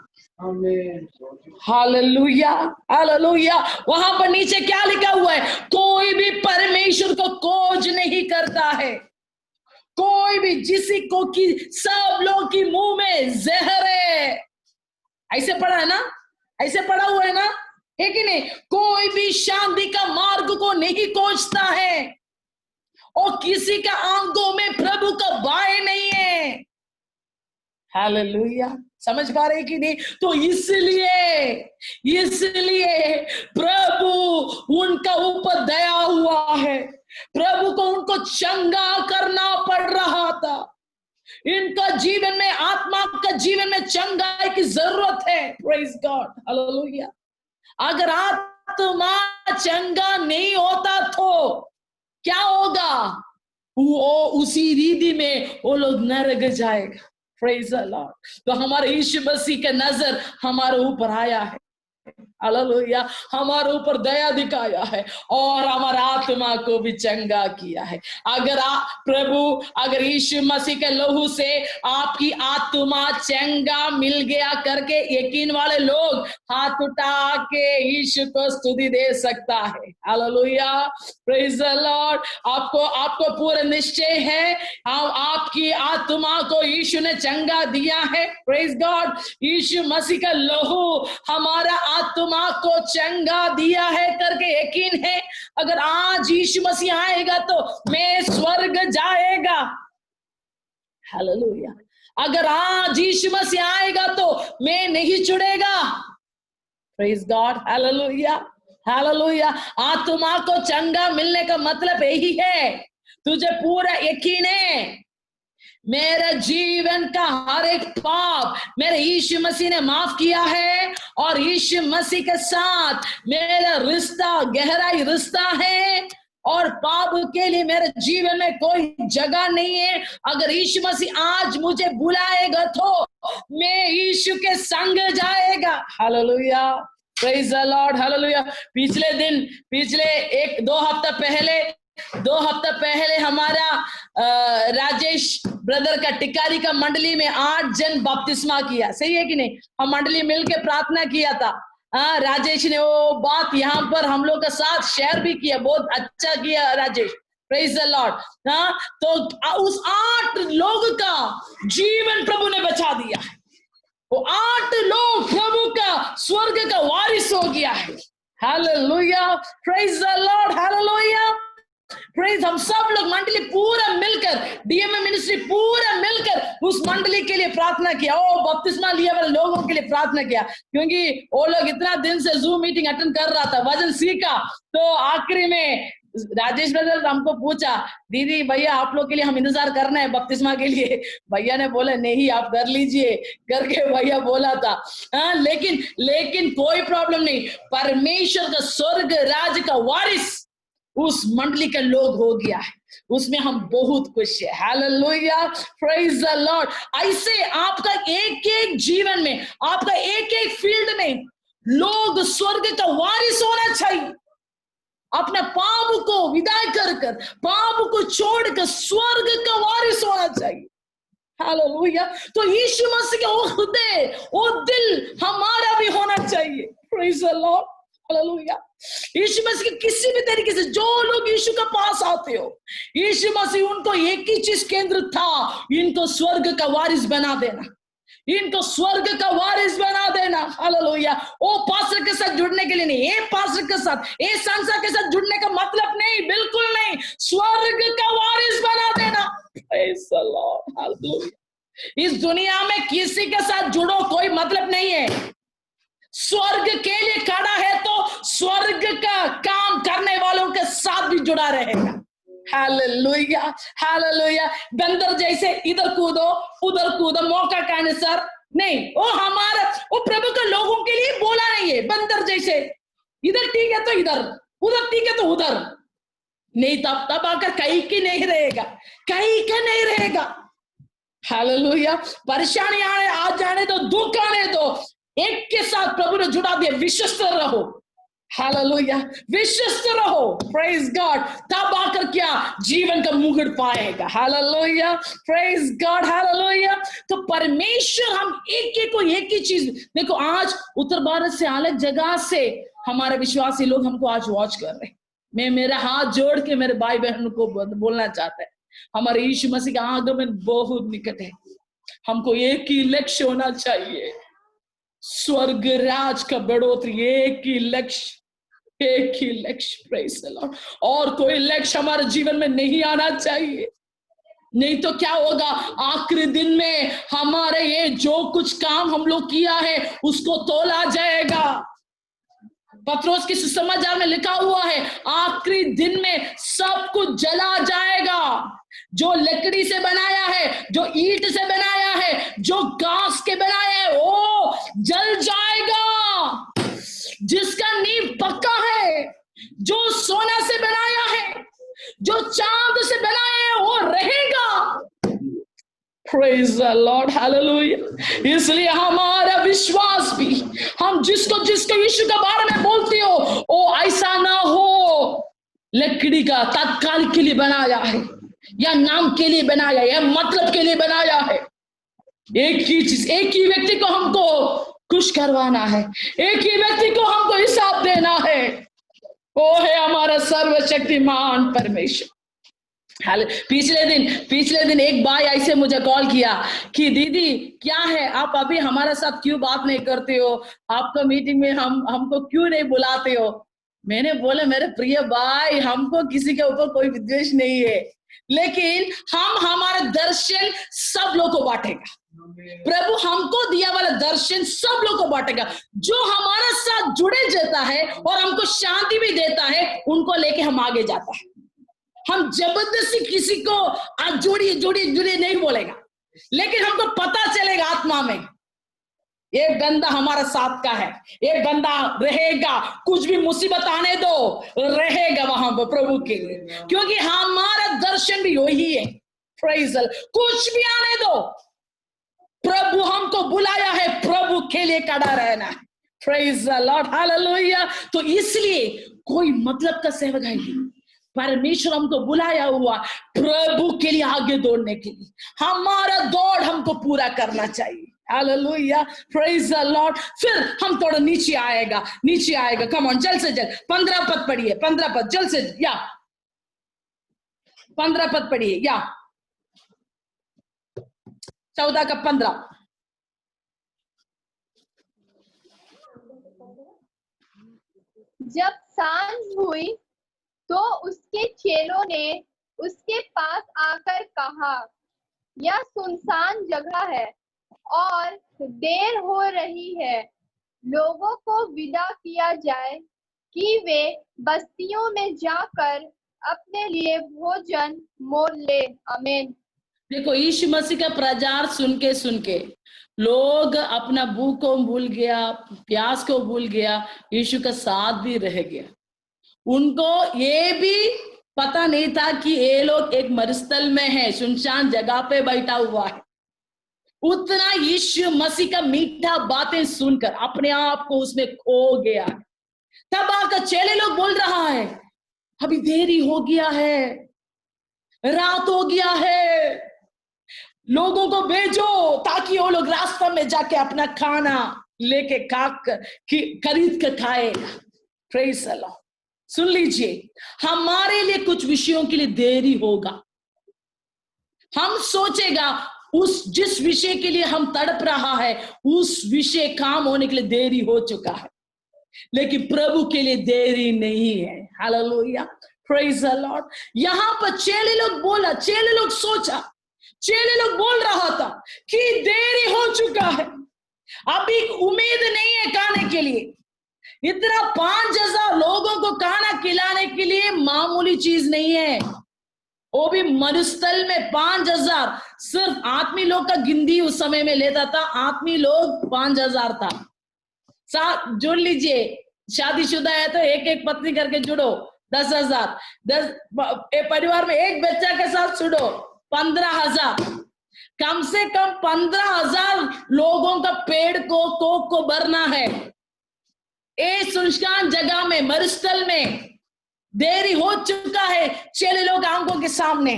Hallelujah hallelujah. वहां पर नीचे क्या लिखा हुआ है, कोई भी परमेश्वर को खोज नहीं करता है, कोई भी जिसी को कि सब लोग की मुंह में जहर है। ऐसे पढ़ा है ना, ऐसे पढ़ा हुआ है ना, है कि नहीं? कोई भी शांति का मार्ग को नहीं खोजता है और किसी का आंखों में प्रभु का भय नहीं है। हालेलुया। समझ पा रहे कि नहीं? तो इसलिए प्रभु उनका ऊपर दया हुआ है, प्रभु को उनको चंगा करना पड़ रहा था। इनका जीवन में, आत्मा का जीवन में चंगाई की जरूरत है। Praise god hallelujah. अगर आत्मा चंगा नहीं होता तो क्या होगा, वो उसी रीति में वो लोग नरक जाएगा। Praise the Lord. तो हमारे यीशु मसीह का नजर हमारे ऊपर आया है, हालेलुया, हमारे ऊपर दया दिखाया है और हमारा आत्मा को भी चंगा किया है। अगर यीशु मसीह के लहू से आपकी आत्मा चंगा मिल गया करके यकीन वाले लोग हाथ उठा के यीशु को स्तुति दे सकता है। Hallelujah, praise the Lord. आपको पूरा निश्चय है आपकी आत्मा को यीशु ने चंगा दिया है। Praise God. यीशु मसीह का लहू हमारा आत्मा को चंगा दिया है करके यकीन है। अगर आज यीशु मसीह आएगा तो मैं स्वर्ग जाएगा। हालेलुया। अगर आज यीशु मसीह आएगा तो मैं नहीं छुड़ेगा। Praise god hallelujah hallelujah. आत्मा को चंगा मिलने का मतलब यही है, तुझे पूरा यकीन है मेरा जीवन का हर एक पाप मेरे यीशु मसीह ने माफ किया है और यीशु मसीह के साथ मेरा रिश्ता गहराई रिश्ता है और पाप के लिए मेरे जीवन में कोई जगह नहीं है। अगर यीशु मसीह आज मुझे बुलाएगा तो मैं यीशु के संग जाएगा। Hallelujah, praise the lord, hallelujah. पिछले 2 हफ्ता पहले हमारा राजेश ब्रदर का टिकारी का मंडली में 8 जन बपतिस्मा किया। सही है कि नहीं? हम मंडली मिलके प्रार्थना किया था। राजेश ने वो बात यहाँ पर हम लोग के साथ शेयर भी किया, बहुत अच्छा किया राजेश। Praise the Lord. तो उस 8 लोग का जीवन प्रभु ने बचा दिया है। वो 8 लोग प्रभु का स्वर्ग का वारिस हो गया है। Hallelujah, praise the lord, hallelujah, praise. हम सब लोग मंडली पूरा मिलकर, डीएमए मिनिस्ट्री पूरा मिलकर उस मंडली के लिए प्रार्थना किया। बपतिस्मा लिया वाले लोगों के लिए प्रार्थना किया, क्योंकि वो लोग इतना दिन से जूम मीटिंग अटेंड कर रहा था, वचन सीखा। तो आखिरी में राजेश ब्रदर हमको पूछा, दीदी भैया आप लोग के लिए हम इंतजार करना है बपतिस्मा के लिए। भैया ने बोला नहीं आप कर लीजिए करके भैया बोला था। लेकिन कोई प्रॉब्लम नहीं, परमेश्वर का स्वर्ग राज्य का वारिस उस मंडली के लोग हो गया है, उसमें हम बहुत खुश है। Hallelujah, praise the Lord. ऐसे आपका एक जीवन में, आपका एक फील्ड में लोग स्वर्ग का वारिस होना चाहिए। अपने पाप को विदाई कर पाप को छोड़कर स्वर्ग का वारिस होना चाहिए। हालेलुया। तो यीशु मसीह का वो हृदय, वो दिल हमारा भी होना चाहिए। Praise the lord, hallelujah. यीशु मसीह किसी भी तरीके से जो लोग यीशु के पास आते हो, यीशु मसीह उनको एक ही चीज केंद्र था, इनको स्वर्ग का वारिस बना देना, इनको स्वर्ग का वारिस बना देना। हालेलुया। ओ पास्टर के साथ जुड़ने के लिए नहीं, ये पास्टर के साथ, ये संसार के साथ जुड़ने का मतलब नहीं, बिल्कुल नहीं, स्वर्ग का वारिस बना देना। Praise the Lord. Hallelujah. इस दुनिया में किसी के साथ जुड़ो, कोई मतलब नहीं है। स्वर्ग के लिए खड़ा है तो स्वर्ग का काम करने वालों के साथ भी जुड़ा रहेगा। Hallelujah, hallelujah. बंदर जैसे इधर कूदो उधर कूदो मौका का अनुसार नहीं, वो प्रभु के लोगों के लिए बोला नहीं है। बंदर जैसे इधर ठीक है तो इधर, उधर ठीक है तो उधर नहीं, तब आकर कहीं की नहीं रहेगा, कहीं का नहीं रहेगा। हालेलुया। परेशानी आ जाने दो, दुख आने दो, एक के साथ प्रभु ने जुड़ा दिया, विश्वस्त रहो। हालेलुया, विश्वस्त रहो। Praise God. तब आकर क्या जीवन का मुकुट पाएगा। Hallelujah, praise god, hallelujah. तो परमेश्वर हम एक ही चीज देखो, आज उत्तर भारत से अलग जगह से हमारे विश्वासी लोग हमको आज वॉच कर रहे हैं। मैं मेरा हाथ जोड़ के मेरे भाई बहनों को बोलना चाहता है, हमारे यीशु मसीह का आगमन बहुत निकट है। हमको एक ही लक्ष्य होना चाहिए, स्वर्ग राज का बढ़ोतरी। एक ही लक्ष्य, एक ही लक्ष्य। Praise the Lord. और कोई लक्ष्य हमारे जीवन में नहीं आना चाहिए, नहीं तो क्या होगा, आखिरी दिन में हमारे ये जो कुछ काम हम लोग किया है उसको तोला जाएगा। पत्रोस की सुसमाचार में लिखा हुआ है, आखिरी दिन में सब कुछ जला जाएगा। जो लकड़ी से बनाया है, जो ईंट से बनाया है, जो घास के बनाया है, वो जल जाएगा। जिसका नींव पक्का है, जो सोना से बनाया है, जो चांद से बनाया है, वो रहेगा। Praise the Lord, hallelujah। इसलिए हमारा विश्वास भी, हम जिसको यीशु के बारे में बोलते हो, वो ऐसा ना हो लकड़ी का तत्काल के लिए बनाया है, या नाम के लिए बनाया है, या मतलब के लिए बनाया है। एक ही चीज, एक ही व्यक्ति को हमको खुश करवाना है, एक ही व्यक्ति को हमको हिसाब देना है, वो है हमारा सर्वशक्तिमान परमेश्वर। पिछले दिन एक भाई ऐसे मुझे कॉल किया कि दीदी क्या है, आप अभी हमारे साथ क्यों बात नहीं करते हो, आपको मीटिंग में हमको क्यों नहीं बुलाते हो। मैंने बोला, मेरे प्रिय भाई, हमको किसी के ऊपर कोई विद्वेष नहीं है, लेकिन हमारा दर्शन सब लोग को बांटेगा। प्रभु हमको दिया वाला दर्शन सब लोग को बांटेगा। जो हमारे साथ जुड़े जाता है और हमको शांति भी देता है, उनको लेके हम आगे जाता है। हम जबरदस्ती किसी को आज जुड़िए नहीं बोलेगा, लेकिन हमको पता चलेगा आत्मा में, ये बंदा हमारा साथ का है, ये बंदा रहेगा, कुछ भी मुसीबत आने दो, रहेगा वहां पर प्रभु के लिए, क्योंकि हमारा दर्शन भी वही है। Praise the Lord. कुछ भी आने दो, प्रभु हमको बुलाया है प्रभु के लिए खड़ा रहना है। Praise the lord, hallelujah. तो इसलिए कोई मतलब का सेवक है, परमेश्वर हमको बुलाया हुआ प्रभु के लिए आगे दौड़ने के लिए। हमारा दौड़ हमको पूरा करना चाहिए। Hallelujah, praise the Lord. फिर हम थोड़ा नीचे आएगा। कम ऑन, जल्द से जल्द 15 पद पढ़िए, 15 पद जल्द से, या 15 पद पढ़िए, या 14 का 15। जब सांझ हुई तो उसके चेलों ने उसके पास आकर कहा, यह सुनसान जगह है और देर हो रही है, लोगों को विदा किया जाए कि वे बस्तियों में जाकर अपने लिए भोजन मोल ले। आमीन। देखो, यीशु मसीह का प्रचार सुन के लोग अपना भूख को भूल गया, प्यास को भूल गया, यीशु का साथ भी रह गया। उनको ये भी पता नहीं था कि ये लोग एक मरुस्थल में है, सुनसान जगह पे बैठा हुआ है। उतना यीशु मसीह का मीठा बातें सुनकर अपने आप को उसमें खो गया। तब आकर चेले लोग बोल रहा है, अभी देरी हो गया है, रात हो गया है, लोगों को भेजो ताकि वो लोग रास्ता में जाके अपना खाना लेके खरीद के खाएगा। Praise the Lord. सुन लीजिए, हमारे लिए कुछ विषयों के लिए देरी होगा। हम सोचेगा जिस विषय के लिए हम तड़प रहा है, उस विषय काम होने के लिए देरी हो चुका है, लेकिन प्रभु के लिए देरी नहीं है। Hallelujah, praise the Lord. यहाँ पर चेले लोग बोला, चेले लोग सोचा, चेले लोग बोल रहा था कि देरी हो चुका है, अभी उम्मीद नहीं है खाने के लिए। इतना 5000 लोगों को खाना खिलाने के लिए मामूली चीज नहीं है, वो भी मरुस्थल में 5000। सिर्फ आत्मी लोग का गिनती उस समय में लेता था, आत्मी लोग 5000 था। साथ जुड़ लीजिए, शादीशुदा है तो एक एक पत्नी करके जुड़ो, 10,000। 10 परिवार में एक बच्चा के साथ जुड़ो, 15,000। कम से कम 15,000 लोगों का पेड़ को कोक को भरना है। एक सुनसान जगह में, मरुस्थल में देरी हो चुका है चेले लोग आंखों के सामने।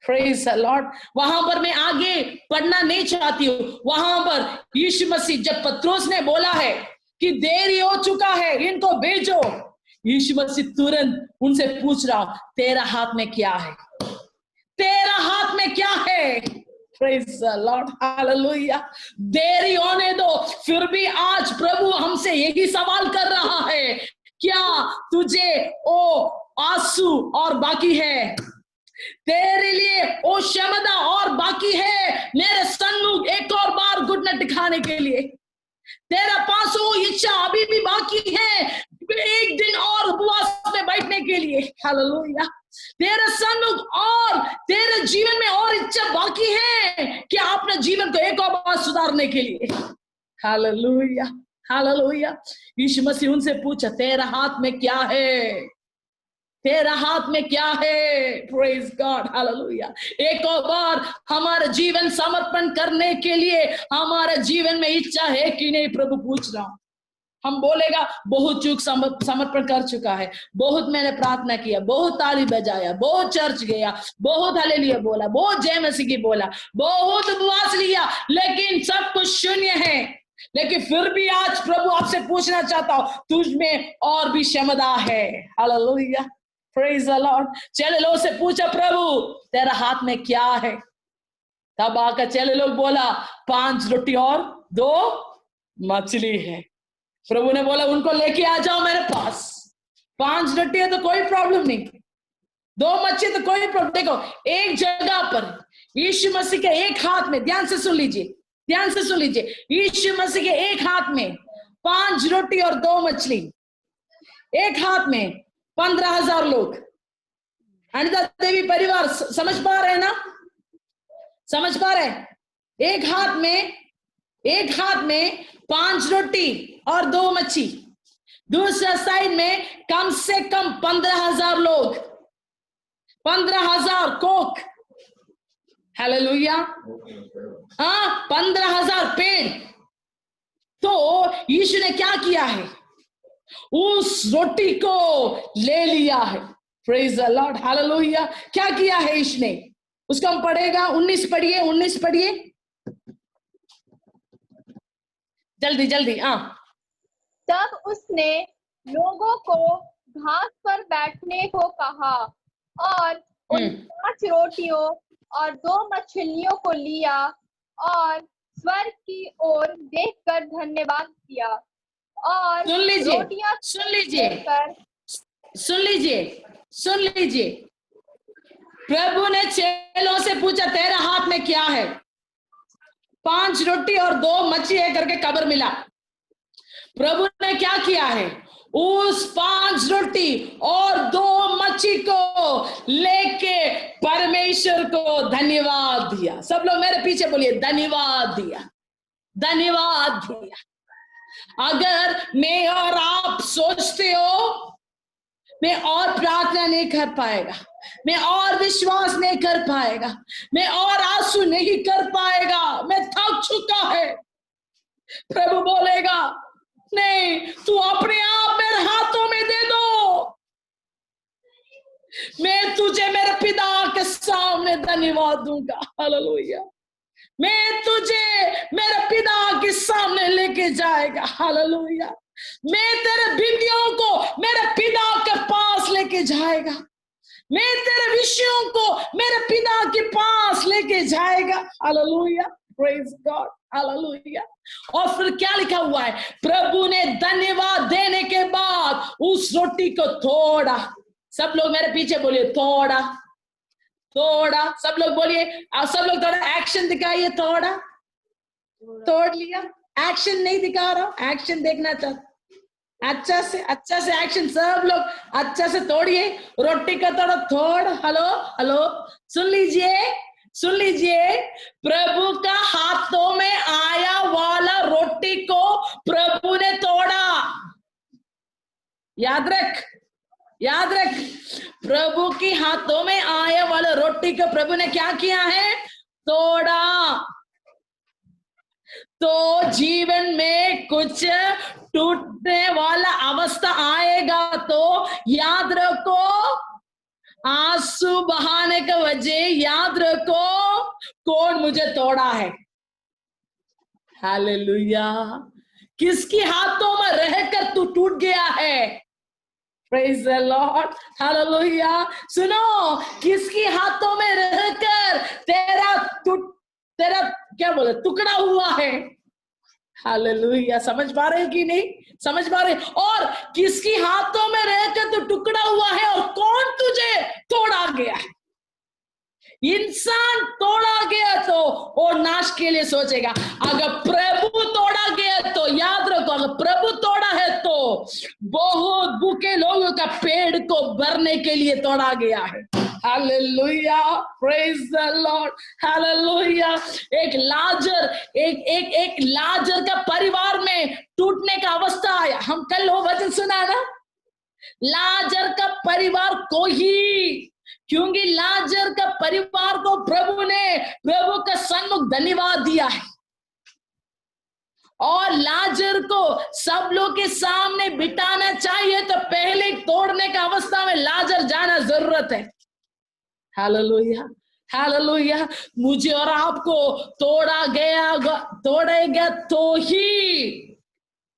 Praise the Lord. वहां पर मैं आगे पढ़ना नहीं चाहती हूँ। वहां पर यीशु मसीह जब पत्रोस ने बोला है कि देरी हो चुका है, इनको भेजो, यीशु मसीह तुरंत उनसे पूछ रहा, तेरा हाथ में क्या है? तेरा हाथ में क्या है? Praise the lord, hallelujah. देरी होने दो, फिर भी आज प्रभु हमसे यही सवाल कर रहा है, क्या तुझे ओ आंसू और बाकी है? तेरे लिए ओ क्षमता और बाकी है मेरे सन्मुख एक और बार घुटना दिखाने के लिए? तेरा पास वो इच्छा अभी भी बाकी है, एक दिन और उपवास में बैठने के लिए? हालेलुया। तेरा सन्मुख और तेरे जीवन में और इच्छा बाकी है कि अपने जीवन को एक और बार सुधारने के लिए? Hallelujah, hallelujah. यीशु मसीह उनसे पूछा, तेरा हाथ में क्या है? तेरा हाथ में क्या है? Praise god, hallelujah. एक और बार हमारा जीवन समर्पण करने के लिए हमारे जीवन में इच्छा है कि नहीं, प्रभु पूछ रहा हूं। हम बोलेगा बहुत चूक समर्पण कर चुका है, बहुत मैंने प्रार्थना किया, बहुत ताली बजाया, बहुत चर्च गया, बहुत हालेलुया बोला, बहुत जय मसीह की बोला, बहुत उपवास लिया, लेकिन सब कुछ शून्य है। लेकिन फिर भी आज प्रभु आपसे पूछना चाहता हूं, तुझ में और भी क्षमता है। Hallelujah, praise the Lord. चेले लोग से पूछा, प्रभु तेरा हाथ में क्या है? तब आकर चेले लोग बोला, 5 रोटी और 2 मछली है। प्रभु ने बोला, उनको लेके आ जाओ मेरे पास। 5 रोटी है तो कोई प्रॉब्लम नहीं, 2 मछली तो कोई प्रॉब्लम। देखो, एक जगह पर यीशु मसीह के एक हाथ में, ध्यान से सुन लीजिए, ध्यान से सुन लीजिए, यीशु मसीह के एक हाथ में 5 रोटी और 2 मछली, एक हाथ में 15,000 लोग। अनिता देवी परिवार समझ पा रहे हैं ना? समझ पा रहे हैं? एक हाथ में 5 रोटी और 2 मच्छी, दूसरा साइड में कम से कम 15,000 लोग, 15,000 कोक। हालेलुया। हाँ, 15,000 पेड़। तो यीशु ने क्या किया है? उस रोटी को ले लिया है। Praise the lord, hallelujah. क्या किया है यीशु ने? उसको हम पढ़ेगा, 19 पढ़िए, 19 पढ़िए जल्दी जल्दी। हाँ, तब उसने लोगों को घास पर बैठने को कहा और उन 5 रोटियों और 2 मछलियों को लिया और स्वर्ग की ओर देखकर धन्यवाद किया और सुन लीजिए, रोटियां सुन लीजिए, सुन लीजिए, सुन लीजिए। प्रभु ने चेलों से पूछा, तेरा हाथ में क्या है? 5 रोटी और 2 मछली है करके खबर मिला। प्रभु ने क्या किया है? उस 5 रोटी और 2 मच्छी को लेके परमेश्वर को धन्यवाद दिया। सब लोग मेरे पीछे बोलिए, धन्यवाद दिया, धन्यवाद दिया। अगर मैं और आप सोचते हो मैं और प्रार्थना नहीं कर पाएगा, मैं और विश्वास नहीं कर पाएगा, मैं और आंसू नहीं कर पाएगा, मैं थक चुका है, प्रभु बोलेगा, नहीं, तू अपने आप मेरे हाथों में दे दो, मैं तुझे मेरे पिता के सामने धन्यवाद दूंगा। हालेलुया। मैं तुझे मेरे पिता के सामने लेके जाएगा। हालेलुया। मैं तेरे बिंदियों को मेरे पिता के पास लेके जाएगा, मैं तेरे विषयों को मेरे पिता के पास लेके जाएगा। Hallelujah, praise god, hallelujah. और फिर क्या लिखा हुआ है? प्रभु ने धन्यवाद देने के बाद उस रोटी को तोड़ा। सब लोग मेरे पीछे बोलिए थोड़ा थोड़ा, सब लोग बोलिए, और सब लोग थोड़ा एक्शन दिखाइए, थोड़ा तोड़ लिया। एक्शन नहीं दिखा रहा हूं, एक्शन देखना चाहता, अच्छा से एक्शन, सब लोग अच्छा से तोड़िए रोटी का थोड़ा थोड़। हेलो हेलो, सुन लीजिए, प्रभु का हाथों में आया वाला रोटी को प्रभु ने तोड़ा। याद रख, प्रभु के हाथों में आया वाला रोटी को प्रभु ने क्या किया है? तोड़ा। तो जीवन में कुछ टूटने वाला अवस्था आएगा तो याद रखो, आंसू बहाने का वजह याद रखो, कौन मुझे तोड़ा है। हालेलुया। किसके हाथों में रहकर तू टूट गया है? Praise the lord, hallelujah. सुनो, किसके हाथों में रहकर तेरा क्या बोले टुकड़ा हुआ है? हालेलुया। समझ पा रहे कि नहीं? समझ पा रहे? और किसके हाथों में रहकर तू टुकड़ा हुआ है और कौन तुझे तोड़ा गया है? इंसान तोड़ा गया तो वो नाश के लिए सोचेगा, अगर प्रभु तोड़ा गया तो याद रखो, अगर प्रभु तोड़ा है तो बहुत भूखे लोगों का पेट को भरने के लिए तोड़ा गया है। Hallelujah, praise the lord, hallelujah. एक लाजर का परिवार में टूटने का अवस्था आया। हम कल वो वचन सुना ना, लाजर का परिवार को ही, क्योंकि लाजर का परिवार को प्रभु का सन्मुख धन्यवाद दिया है, और लाजर को सब लोग के सामने बिठाना चाहिए, तो पहले तोड़ने का अवस्था में लाजर जाना जरूरत है। Hallelujah, hallelujah. मुझे और आपको तोड़ेगा तो ही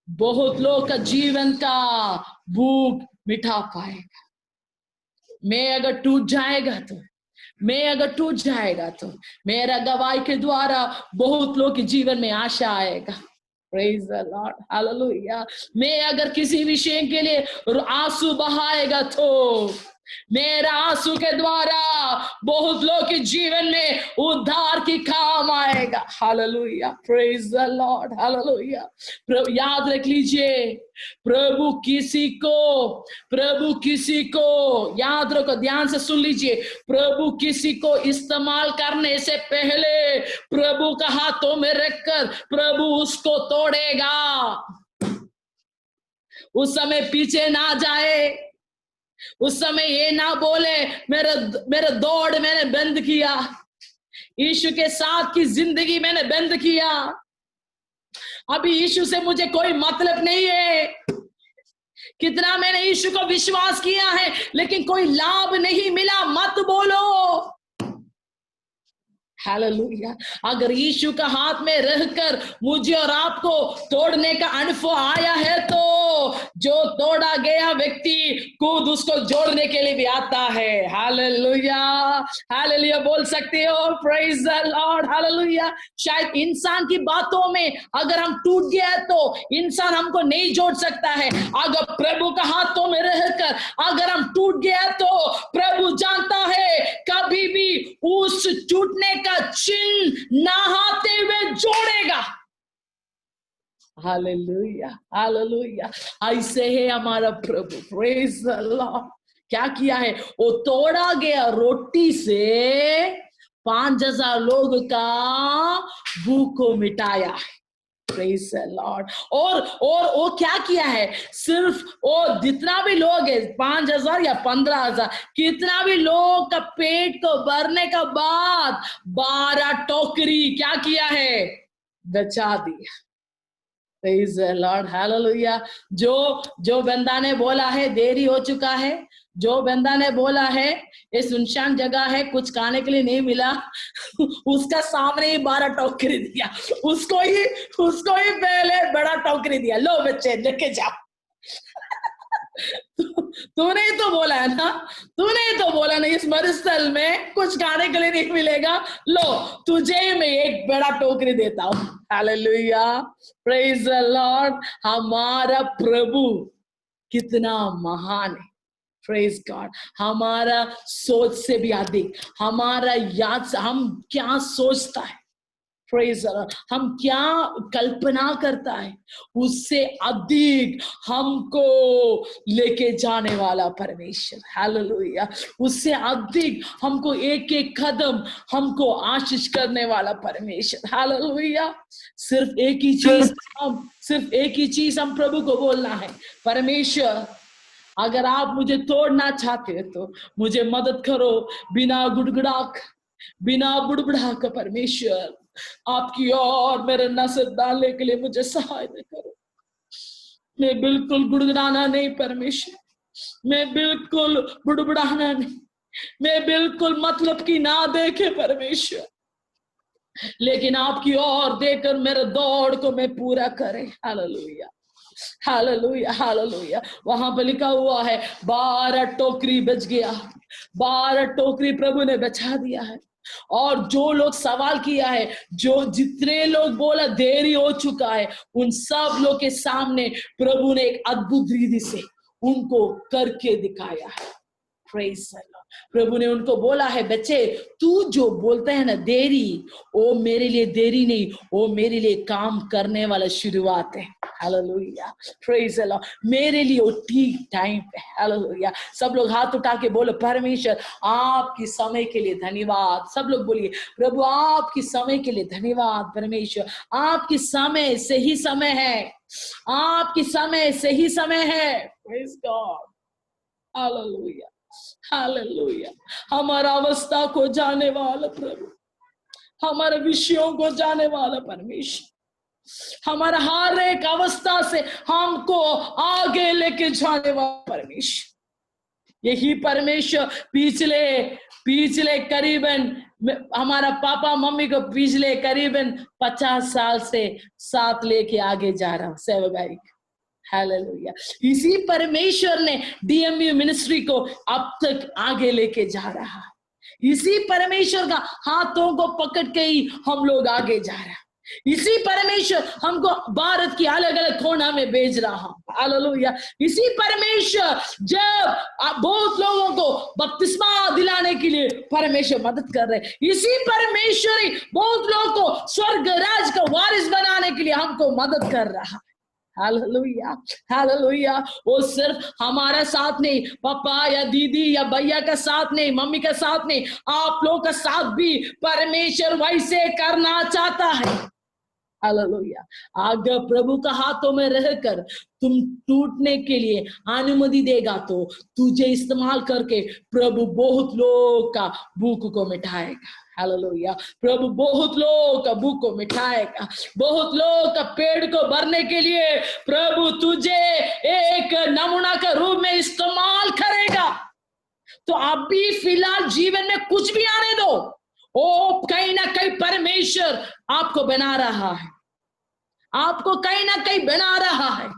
बहुत लोग का जीवन का भूख मिटा पाएगा। मैं अगर टूट जाएगा तो मेरा गवाही के द्वारा बहुत लोग के जीवन में आशा आएगा। Praise the lord, hallelujah. मैं अगर किसी विषय के लिए आंसू बहाएगा तो मेरा आंसू के द्वारा बहुत लोग के जीवन में उद्धार की काम आएगा। Hallelujah, praise the lord, hallelujah. याद रख लीजिए, प्रभु किसी को याद रखो, ध्यान से सुन लीजिए, प्रभु किसी को इस्तेमाल करने से पहले प्रभु का हाथों में रखकर प्रभु उसको तोड़ेगा। उस समय पीछे ना जाए, उस समय ये ना बोले मेरा दौड़ मैंने बंद किया, यीशु के साथ की जिंदगी मैंने बंद किया, अभी यीशु से मुझे कोई मतलब नहीं है। कितना मैंने यीशु को विश्वास किया है लेकिन कोई लाभ नहीं मिला, मत बोलो। हालेलुया। अगर यीशु का हाथ में रहकर मुझे और आपको तोड़ने का अनुभव आया है तो जो तोड़ा गया व्यक्ति खुद उसको जोड़ने के लिए भी आता है। हालेलुया, हालेलुया बोल सकते हो, प्रेज द लॉर्ड, हालेलुया। शायद इंसान की बातों में अगर हम टूट गया तो इंसान हमको नहीं जोड़ सकता है, अगर प्रभु का हाथों में रहकर अगर हम टूट गया तो प्रभु जानता है कभी भी उस टूटने का चिन्ह नहाते हुए जोड़ेगा। Hallelujah, hallelujah. ऐसे है हमारा प्रभु, प्रेज द लॉर्ड। क्या किया है? वो तोड़ा गया रोटी से 5000 लोग का भूख को मिटाया है। Praise the Lord. और वो क्या किया है? सिर्फ वो जितना भी लोग है 5000 या 15000, कितना भी लोग का पेट को भरने का बाद 12 टोकरी क्या किया है? बचा दिया। Praise the lord, hallelujah. जो बंदा ने बोला है देरी हो चुका है, जो बंदा ने बोला है ये सुनसान जगह है कुछ खाने के लिए नहीं मिला, उसका सामने ही 12 टोकरी दिया, उसको ही पहले बड़ा टोकरी दिया, लो बच्चे लेके जाओ। तूने ही तो बोला है ना इस मरुस्थल में कुछ खाने के लिए नहीं मिलेगा, लो तुझे मैं एक बड़ा टोकरी देता हूं। Hallelujah, praise the Lord. हमारा प्रभु कितना महान है, प्रेज गॉड। हमारा सोच से भी अधिक, हमारा याद से हम क्या सोचता है, प्रेज गॉड, हम क्या कल्पना करता है, उससे अधिक हमको लेके जाने वाला परमेश्वर, हालेलुया। उससे अधिक हमको एक एक कदम हमको आशीष करने वाला परमेश्वर, हालेलुया। सिर्फ एक ही चीज हम प्रभु को बोलना है, परमेश्वर अगर आप मुझे तोड़ना चाहते हो तो मुझे मदद करो, बिना बुड़बुड़ा कर परमेश्वर आपकी और मेरे नजर डालने के लिए मुझे सहायता करो। मैं बिल्कुल गुड़गुड़ाना नहीं परमेश्वर, मैं बिल्कुल बुड़बुड़ाना नहीं, मैं बिल्कुल मतलब की ना देखे परमेश्वर, लेकिन आपकी ओर देकर मेरे दौड़ को मैं पूरा करे। Hallelujah, hallelujah, hallelujah. वहां पर लिखा हुआ है 12 टोकरी बच गया, 12 टोकरी प्रभु ने बचा दिया है। और जो लोग सवाल किया है, जो जितने लोग बोला देरी हो चुका है, उन सब लोग के सामने प्रभु ने एक अद्भुत रीति से उनको करके दिखाया है। Praise the Lord. प्रभु ने उनको बोला है, बच्चे तू जो बोलता है ना देरी, वो मेरे लिए देरी नहीं, वो मेरे लिए काम करने वाला शुरुआत है। Hallelujah, praise the Lord. मेरे लिए वो ठीक टाइम पे, हालेलुया। सब लोग हाथ उठा के बोलो, परमेश्वर आपकी समय के लिए धन्यवाद। सब लोग बोलिए, प्रभु आपकी समय के लिए धन्यवाद। परमेश्वर आपकी समय सही समय है, आपकी समय सही समय है। Praise god, hallelujah, hallelujah. हमारा अवस्था को जाने वाला प्रभु, हमारे विषयों को जाने वाला परमेश्वर, हमारा हर एक अवस्था से हमको आगे लेके जाने वाला परमेश्वर। यही परमेश्वर पिछले करीबन हमारा पापा मम्मी को पिछले करीबन 50 साल से साथ लेके आगे जा रहा हूं सेवकाई। हालेलुया। इसी परमेश्वर ने डीएमयू मिनिस्ट्री को अब तक आगे लेके जा रहा है। इसी परमेश्वर का हाथों को पकड़ के ही हम लोग आगे जा रहे हैं। इसी परमेश्वर हमको भारत की अलग अलग कोना में भेज रहा है। हालेलुया। इसी परमेश्वर जब बहुत लोगों को बपतिस्मा दिलाने के लिए परमेश्वर मदद कर रहे हैं, इसी परमेश्वर ही बहुत लोगों को स्वर्ग राज का वारिस बनाने के लिए हमको मदद कर रहा है। Hallelujah, hallelujah. वो सिर्फ हमारा साथ नहीं, पापा या दीदी या भैया का साथ नहीं, मम्मी का साथ नहीं, आप लोग का साथ भी परमेश्वर वैसे करना चाहता है। हालेलुया। अगर प्रभु का हाथों में रहकर तुम टूटने के लिए अनुमति देगा तो तुझे इस्तेमाल करके प्रभु बहुत लोग का भूख को मिटाएगा। हालेलुया। प्रभु बहुत लोग का भूख को मिटाएगा, बहुत लोग का पेड़ को भरने के लिए प्रभु तुझे एक नमूना के रूप में इस्तेमाल करेगा। तो अभी फिलहाल जीवन में कुछ भी आने दो, ओ कहीं ना कहीं परमेश्वर आपको बना रहा है, आपको कहीं ना कहीं बना रहा है।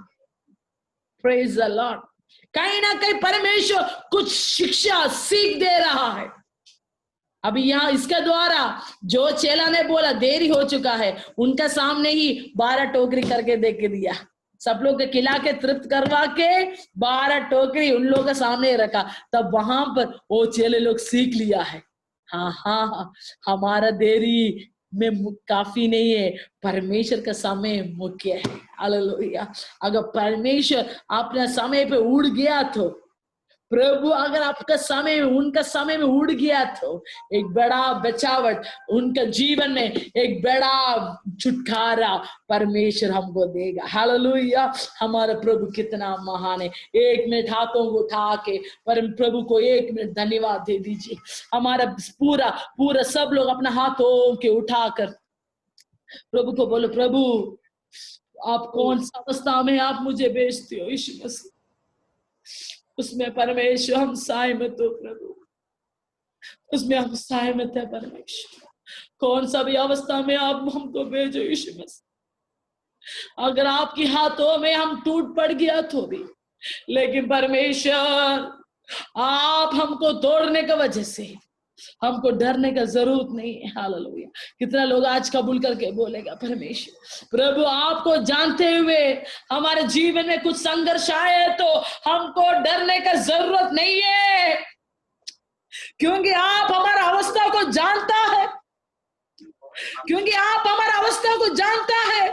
Praise the Lord. कहीं ना कहीं परमेश्वर कुछ शिक्षा सीख दे रहा है। अभी यहाँ इसके द्वारा जो चेला ने बोला देरी हो चुका है, उनका सामने ही 12 टोकरी करके दे के दिया, सब लोग के खिला के तृप्त करवा के 12 टोकरी उन लोगों के सामने रखा। तब वहां पर वो चेले लोग सीख लिया है, हाँ, हमारा देरी में काफी नहीं है, परमेश्वर का समय मुख्य है। हालेलुया। अगर परमेश्वर अपने समय पे उड़ गया तो, प्रभु अगर आपका समय उनका समय में उड़ गया तो एक बड़ा बचावट उनका जीवन में, एक बड़ा छुटकारा परमेश्वर हमको देगा। हालेलुया। हमारा प्रभु कितना महान है। 1 मिनट हाथों को उठा के परम प्रभु को 1 मिनट धन्यवाद दे दीजिए। हमारा पूरा सब लोग अपना हाथों के उठाकर प्रभु को बोलो, प्रभु आप कौन सा अवस्था में आप मुझे भेजते हो यीशु मसीह, उसमें परमेश्वर हम सहमत हो प्रभु, उसमें हम सहमत है परमेश्वर। कौन सा भी अवस्था में आप हमको भेजो यीशु मसीह। अगर आपके हाथों में हम टूट पड़ गया तो भी, लेकिन परमेश्वर आप हमको तोड़ने की वजह से हमको डरने का जरूरत नहीं है। हालेलुया। कितना लोग आज कबूल करके बोलेगा परमेश्वर प्रभु आपको जानते हुए हमारे जीवन में कुछ संघर्ष आए तो हमको डरने का जरूरत नहीं है, क्योंकि आप हमारा अवस्था को जानता है, क्योंकि आप हमारा अवस्था को जानता है।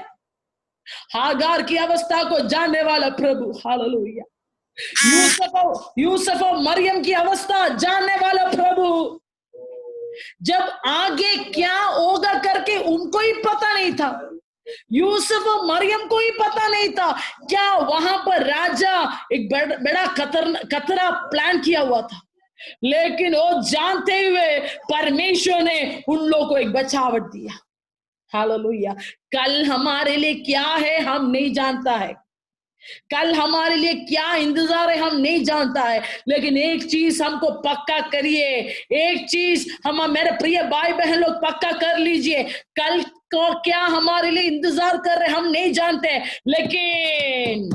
हागार की अवस्था को जानने वाला प्रभु, हालेलुया। यूसुफ और मरियम की अवस्था जानने वाला प्रभु, जब आगे क्या होगा करके उनको ही पता नहीं था, यूसुफ और मरियम को ही पता नहीं था। क्या वहां पर राजा एक बड़ा खतरा प्लान किया हुआ था, लेकिन वो जानते हुए परमेश्वर ने उन लोगों को एक बचावट दिया। हालेलुया। कल हमारे लिए क्या है हम नहीं जानता है, कल हमारे लिए क्या इंतजार है हम नहीं जानता है, लेकिन एक चीज हमको पक्का करिए, एक चीज हम मेरे प्रिय भाई बहन लोग पक्का कर लीजिए, कल को क्या हमारे लिए इंतजार कर रहे हम नहीं जानते, लेकिन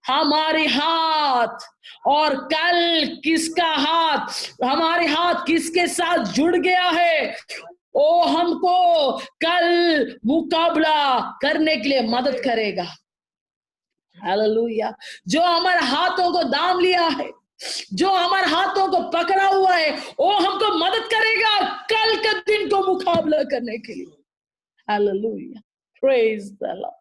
हमारे हाथ और कल किसका हाथ, हमारे हाथ किसके साथ जुड़ गया है, वो हमको कल मुकाबला करने के लिए मदद करेगा। हालेलुया। जो हमारे हाथों को दाम लिया है, जो हमारे हाथों को पकड़ा हुआ है, वो हमको मदद करेगा कल के दिन को मुकाबला करने के लिए। हालेलुया। Praise the lord.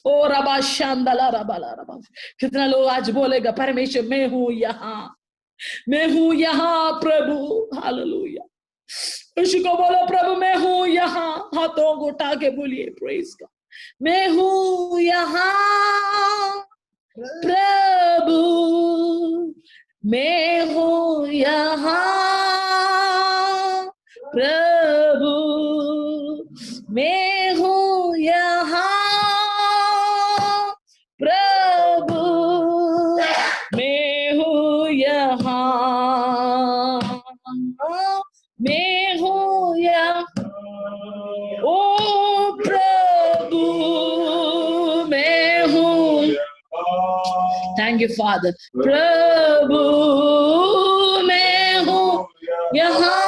ओ रबा शांदला रबाला रबा। कितना लोग आज बोलेगा परमेश्वर मैं हूं यहाँ, मैं हूं यहाँ प्रभु। हालेलुया। यीशु को बोलो प्रभु मैं हूं यहाँ, हाथों को उठा के बोलिए प्रेज का, मैं हूं यहाँ प्रभु, मैं हूं यहाँ प्रभु, मैं हूं यहाँ प्रभु, मैं हूं यहाँ, मैं हूं यहाँ ओ प्रभु, मैं हूं। Thank you father. प्रभु मैं हूं यहाँ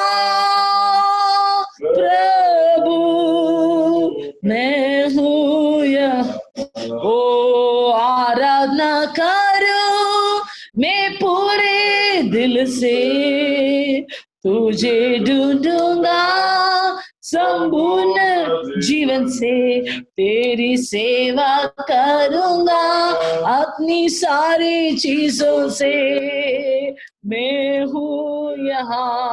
प्रभु, मैं हूं यहाँ। ओ आराधना करो मैं पूरे दिल से, तुझे ढूंढूंगा संपूर्ण जीवन से, तेरी सेवा करूंगा अपनी सारी चीजों से, मैं हूं यहाँ,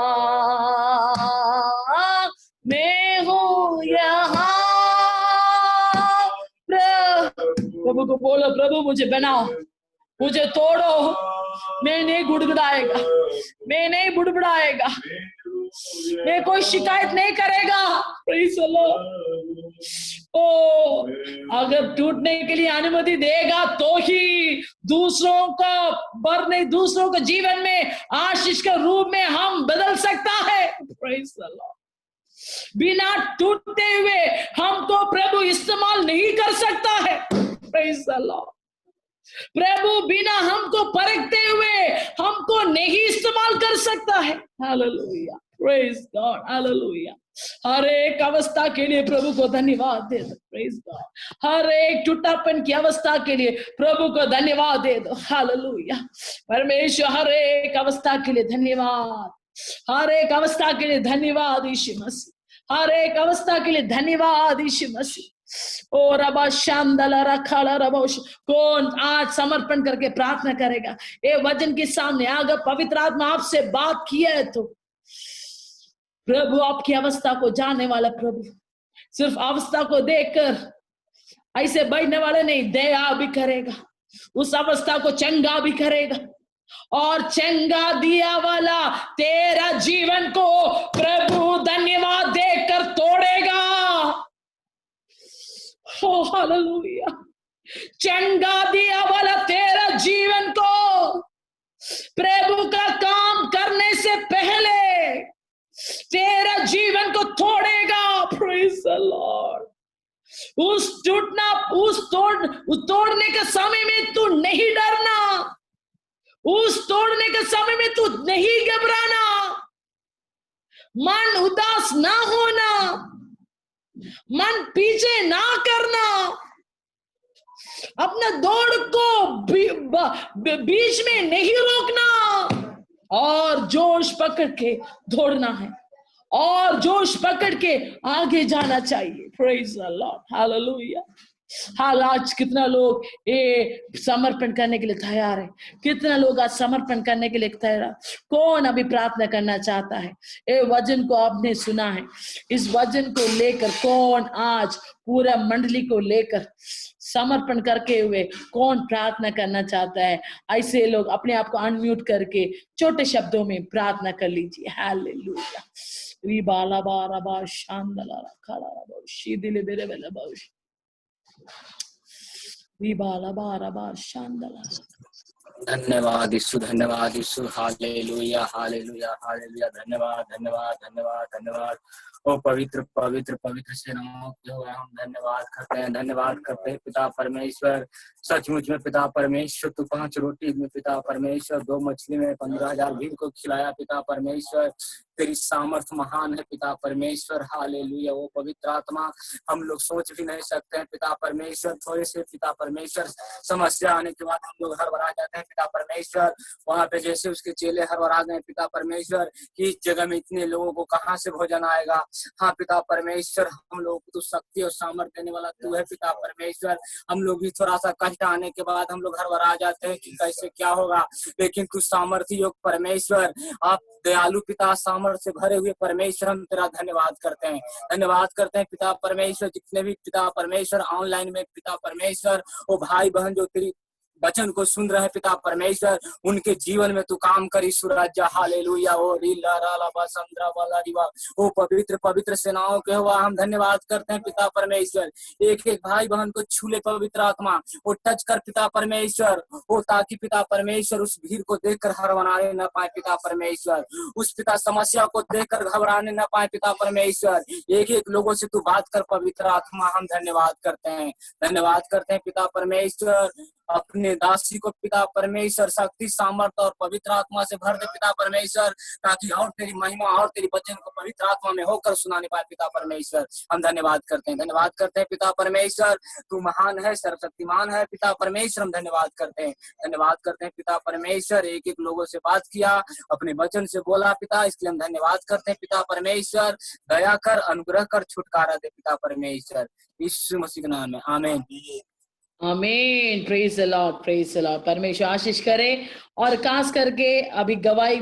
मैं हूं यहाँ प्रभु को बोलो प्रभु मुझे बनाओ, मुझे तोड़ो, मैं नहीं गुड़गुड़ाएगा, मैं नहीं बुड़बुड़ाएगा, मैं कोई शिकायत नहीं करेगा। Praise the lord. ओ अगर टूटने के लिए अनुमति देगा तो ही दूसरों का बढ़ने, दूसरों के जीवन में आशीष के रूप में हम बदल सकता है। Praise the Lord. बिना टूटते हुए हमको प्रभु इस्तेमाल नहीं कर सकता है। Praise the Lord. प्रभु बिना हमको परखते हुए हमको नहीं इस्तेमाल कर सकता है। हालेलुया। Praise god. हालेलुया। हर एक अवस्था के लिए प्रभु को धन्यवाद दे दो। Praise God. हर एक टूटापन की अवस्था के लिए प्रभु को धन्यवाद दे दो। हालेलुया। परमेश्वर हर एक अवस्था के लिए धन्यवाद, हर एक अवस्था के लिए धन्यवाद यीशु मसीह, हर एक अवस्था के लिए धन्यवाद यीशु मसीह। ओ रबा शांदला रखाला रबोश। कौन आज समर्पण करके प्रार्थना करेगा? ये वचन के सामने अगर पवित्र आत्मा आपसे बात किया है तो प्रभु आपकी अवस्था को जानने वाला प्रभु सिर्फ अवस्था को देखकर ऐसे बैठने वाले नहीं, दया भी करेगा, उस अवस्था को चंगा भी करेगा, और चंगा दिया वाला तेरा जीवन को प्रभु धन्यवाद देकर तोड़ेगा। ओ हालेलुया। चंगा दिया वाला तेरा जीवन को प्रभु का काम करने से पहले तेरा जीवन को तोड़ेगा। Praise the Lord. उस तोड़ने के समय में तू नहीं डरना, उस तोड़ने के समय में तू नहीं घबराना। मन उदास ना होना, मन पीछे ना करना, अपना दौड़ को बीच में नहीं रोकना और जोश पकड़ के दौड़ना है और जोश पकड़ के आगे जाना चाहिए। Praise the lord, hallelujah. हाल आज कितना लोग ये समर्पण करने के लिए तैयार है, कितना लोग आज समर्पण करने के लिए तैयार है। कौन अभी प्रार्थना करना चाहता है? ये वचन को आपने सुना है, इस वचन को लेकर कौन आज पूरा मंडली को लेकर समर्पण करके हुए कौन प्रार्थना करना चाहता है? ऐसे लोग अपने आप को अनम्यूट करके छोटे शब्दों में प्रार्थना कर लीजिए। हालेलुया। रिबाला बारा बा शांदला खाला बा शीदिले बेरे बेले बा रिबाला बारा बा शांदला। धन्यवाद यीशु, धन्यवाद यीशु। Hallelujah hallelujah hallelujah. धन्यवाद धन्यवाद धन्यवाद धन्यवाद। ओ पवित्र पवित्र पवित्र से नाम जो है, हम धन्यवाद करते हैं, धन्यवाद करते हैं पिता परमेश्वर। सचमुच में पिता परमेश्वर, तू 5 रोटी में पिता परमेश्वर 2 मछली में 15,000 भीड़ को खिलाया पिता परमेश्वर। तेरी सामर्थ महान है पिता परमेश्वर। हालेलुया। वो पवित्र आत्मा, हम लोग सोच भी नहीं सकते हैं पिता परमेश्वर। थोड़े से पिता परमेश्वर समस्या आने के बाद हम लोग हड़बड़ा जाते हैं पिता परमेश्वर। वहां पे जैसे उसके चेले हड़बड़ा गए पिता परमेश्वर कि इस जगह में इतने लोगों को कहाँ से भोजन आएगा। हाँ पिता परमेश्वर, हम लोग को तू शक्ति और सामर्थ देने वाला तू है पिता परमेश्वर। हम लोग भी थोड़ा सा कष्ट आने के बाद हम लोग हड़बड़ा जाते हैं कि कैसे क्या होगा, लेकिन तू सामर्थ्य योग परमेश्वर, आप दयालु पिता, सामर्थ्य से भरे हुए परमेश्वर, हम तेरा धन्यवाद करते हैं, धन्यवाद करते हैं पिता परमेश्वर। जितने भी पिता परमेश्वर ऑनलाइन में पिता परमेश्वर, वो भाई बहन जो तेरी वचन को सुन रहे पिता परमेश्वर, उनके जीवन में तू काम करी सुराजा। हालेलुया। ओ रीला राला बसंद्रा वाला रिवा, ओ पवित्र पवित्र सेनाओं के हुआ, हम धन्यवाद करते हैं पिता परमेश्वर। एक एक भाई बहन को छूले पवित्र आत्मा, वो टच कर पिता परमेश्वर, वो ताकि पिता परमेश्वर उस भीड़ को देखकर हड़बड़ाने न पाए पिता परमेश्वर, उस पिता समस्या को देखकर घबराने न पाए पिता परमेश्वर। एक एक लोगों से तू बात कर पवित्र आत्मा, हम धन्यवाद करते हैं, धन्यवाद करते हैं पिता परमेश्वर। अपने दासी को पिता परमेश्वर शक्ति सामर्थ और पवित्र आत्मा से भर दे पिता परमेश्वर, ताकि और तेरी महिमा और तेरी वचन को पवित्र आत्मा में होकर सुनाने पाए पिता परमेश्वर। हम धन्यवाद करते हैं, धन्यवाद करते हैं पिता परमेश्वर। तू महान है, सर्वशक्तिमान है पिता परमेश्वर। हम धन्यवाद करते हैं, धन्यवाद करते हैं पिता परमेश्वर। एक एक लोगों से बात किया, अपने वचन से बोला पिता, इसलिए हम धन्यवाद करते हैं पिता परमेश्वर। दया कर, अनुग्रह कर, छुटकारा दे पिता परमेश्वर, यीशु मसीह के नाम में आमीन। आमीन। Praise the Lord, praise the Lord. परमेश्वर आशीष करे। और खास करके अभी गवाही